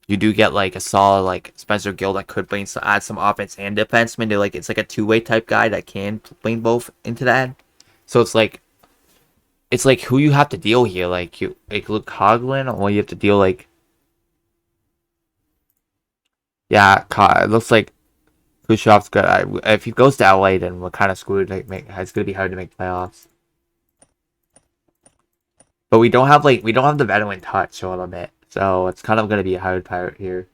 [SPEAKER 1] you do get a solid Spencer Gill that could add some offense and defenseman. It's like a 2-way type guy that can bring both into that. So it's who you have to deal here, like Luke Coughlin, or you have to deal it looks like Khrushchev's good. If he goes to LA, then we're kind of screwed. It's gonna be hard to make playoffs. But we don't have the veteran touch a little bit, so it's kind of gonna be a hard part here.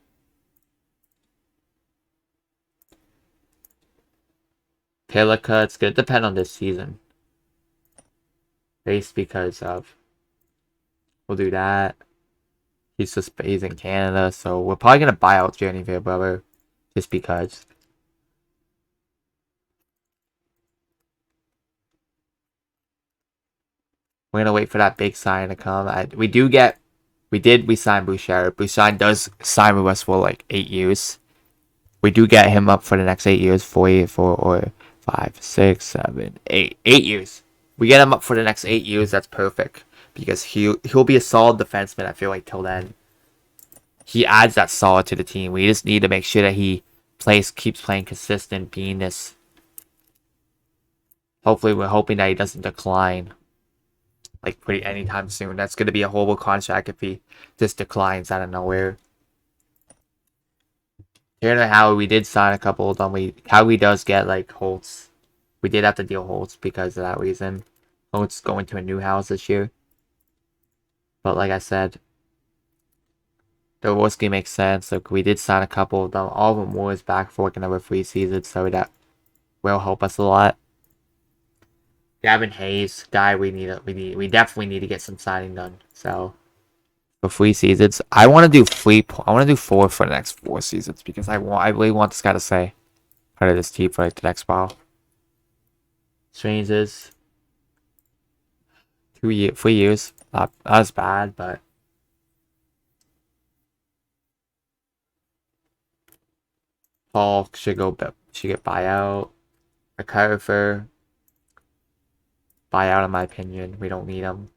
[SPEAKER 1] Pelica, it's gonna depend on this season. Based because of, we'll do that. He's in Canada, so we're probably gonna buy out Jenny Fairbrother just because. We're gonna wait for that big sign to come. We signed Bouchard. Bouchard does sign with us for 8 years. We do get him up for the next 8 years, 4 or 5, 6, 7, 8 years. We get him up for the next 8 years. That's perfect because he'll be a solid defenseman. I feel like till then, he adds that solid to the team. We just need to make sure that he keeps playing consistent, being this. Hopefully, we're hoping that he doesn't decline pretty anytime soon. That's gonna be a horrible contract if he just declines out of nowhere. Here and Howie, we did sign a couple of them. Howie does get Holtz. We did have to deal Holtz because of that reason. Holtz going to a new house this year. But like I said, the Wolski makes sense. We did sign a couple of them. All of them was back for another 3 seasons, so that will help us a lot. Gavin Hayes, guy, we definitely need to get some signing done. So for 3 seasons, I want to do 4 for the next 4 seasons because I really want this guy to stay part of this team for the next while. Strangers, 3 years, not as bad, but Paul should get buyout. McCarver, buyout in my opinion. We don't need him.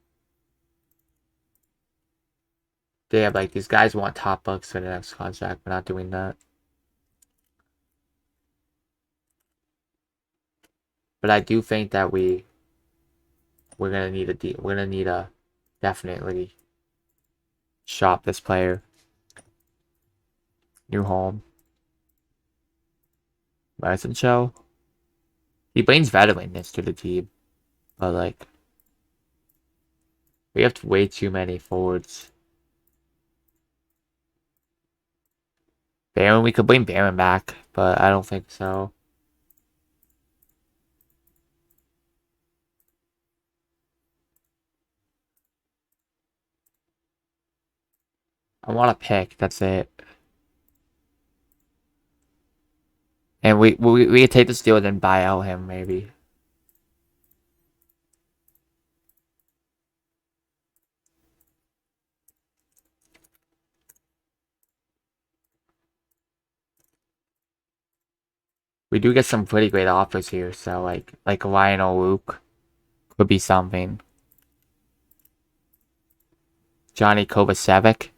[SPEAKER 1] They have these guys want top bucks for the next contract. We're not doing that. But I do think that we're gonna need a definitely shop this player. New home. Medicine Show. He brings veteranness to the team. But we have way too many forwards. Barron, we could bring Barron back, but I don't think so. I want a pick, that's it. And we could take this deal and then buy out him, maybe. We do get some pretty great offers here, so like Ryan O'Rourke could be something. Johnny Kovacevic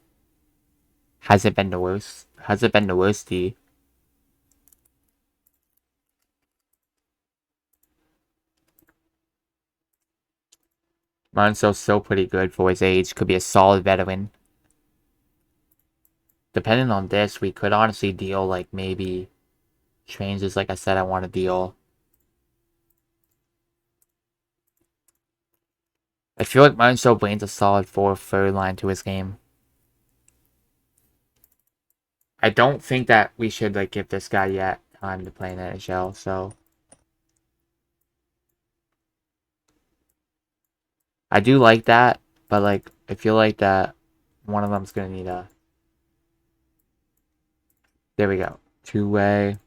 [SPEAKER 1] hasn't been the worst D. Manso's still pretty good for his age. Could be a solid veteran. Depending on this, we could honestly deal like maybe changes. Like I said, I want to deal. I feel like Manso brings a solid fourth, third line to his game. I don't think that we should like give this guy yet time to play in the NHL. So I do like that, but like I feel like that one of them's gonna need a. There we go. Two-way.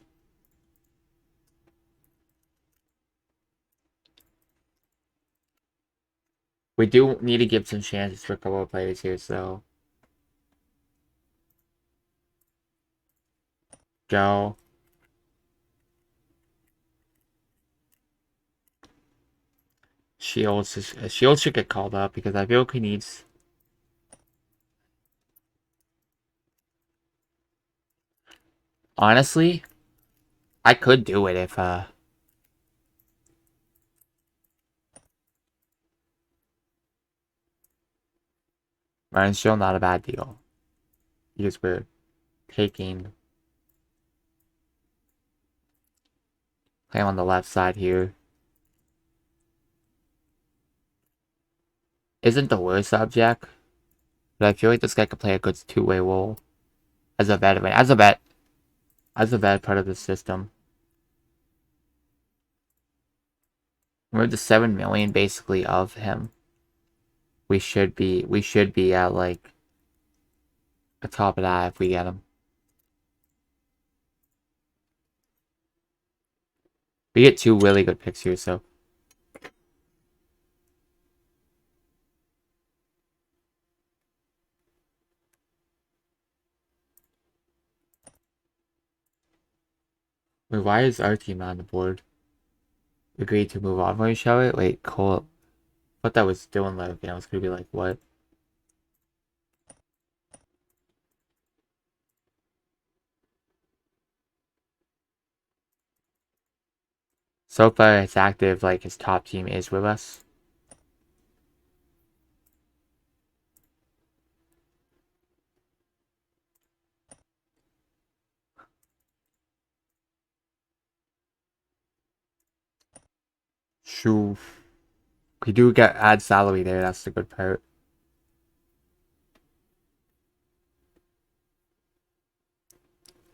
[SPEAKER 1] We do need to give some chances for a couple of players here, so go. Shields should get called up because I feel like he needs. Honestly, I could do it if Ryan's still not a bad deal. Because we're taking play on the left side here. Isn't the worst subject, but I feel like this guy could play a good two-way role as a veteran, as a vet part of the system. We're the 7 million basically of him. We should be at like the top of that if we get him. We get two really good picks here, so. Wait, why is our team on the board? Agreed to move on. When we show it? Wait, Cole. I thought that was Dylan Logan. I was gonna be like, what? So far, it's active, like his top team is with us. Shoo. We do add salary there, that's the good part.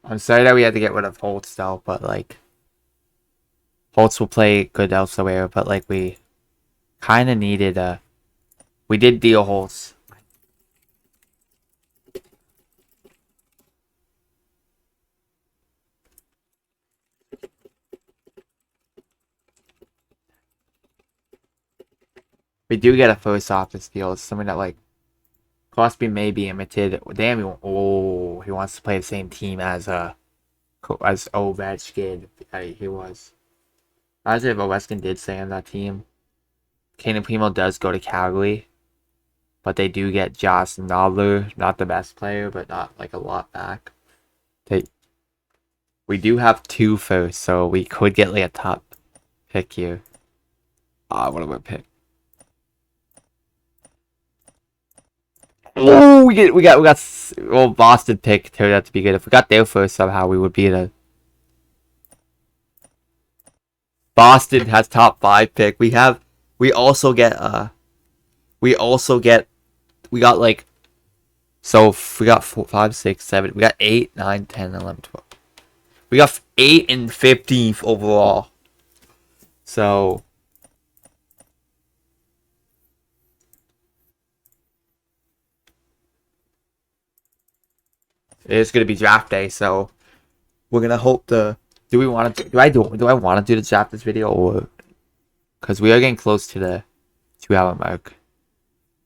[SPEAKER 1] I'm sorry that we had to get rid of Holtz though, but like Holtz will play good elsewhere, but like we kinda needed we did deal Holtz. We do get a first office deal. It's something that like Crosby may be limited. Damn, he wants to play the same team as Ovechkin. He was. As if Ovechkin did stay on that team. Kane Primo does go to Calgary, but they do get Josh Nobler, not the best player, but not like a lot back. We do have two first, so we could get like a top pick here. What do we pick? Oh, we got well, Boston pick turned out to be good. If we got there first somehow, we would be in a. Boston has top 5 pick. We also get we got like, so we got 4, 5, 6, 7. We got 8, 9, 10, 11, 12. We got 8 and 15th overall. So it's gonna be draft day. So we're gonna hope the. Do I want to do the draft this video, or because we are getting close to the 2-hour mark?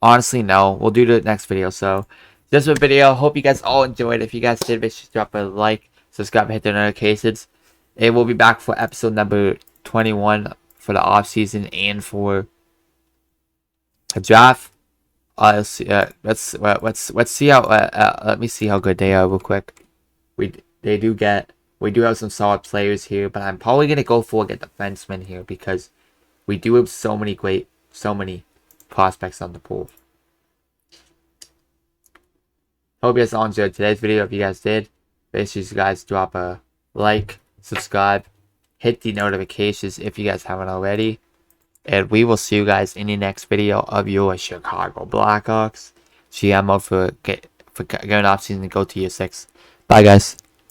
[SPEAKER 1] Honestly, no. We'll do the next video. So this was a video. Hope you guys all enjoyed. If you guys did, make sure to drop a like, subscribe, and hit the notifications. And we'll be back for episode number 21 for the off season and for a draft. Let's see. Let's see how. Let me see how good they are real quick. We do have some solid players here, but I'm probably gonna go for a defenseman here because we do have so many prospects on the pool. Hope you guys all enjoyed today's video. If you guys did, make sure you guys drop a like, subscribe, hit the notifications if you guys haven't already. And we will see you guys in the next video of your Chicago Blackhawks GM mode for going off season to go to year 6. Bye, guys.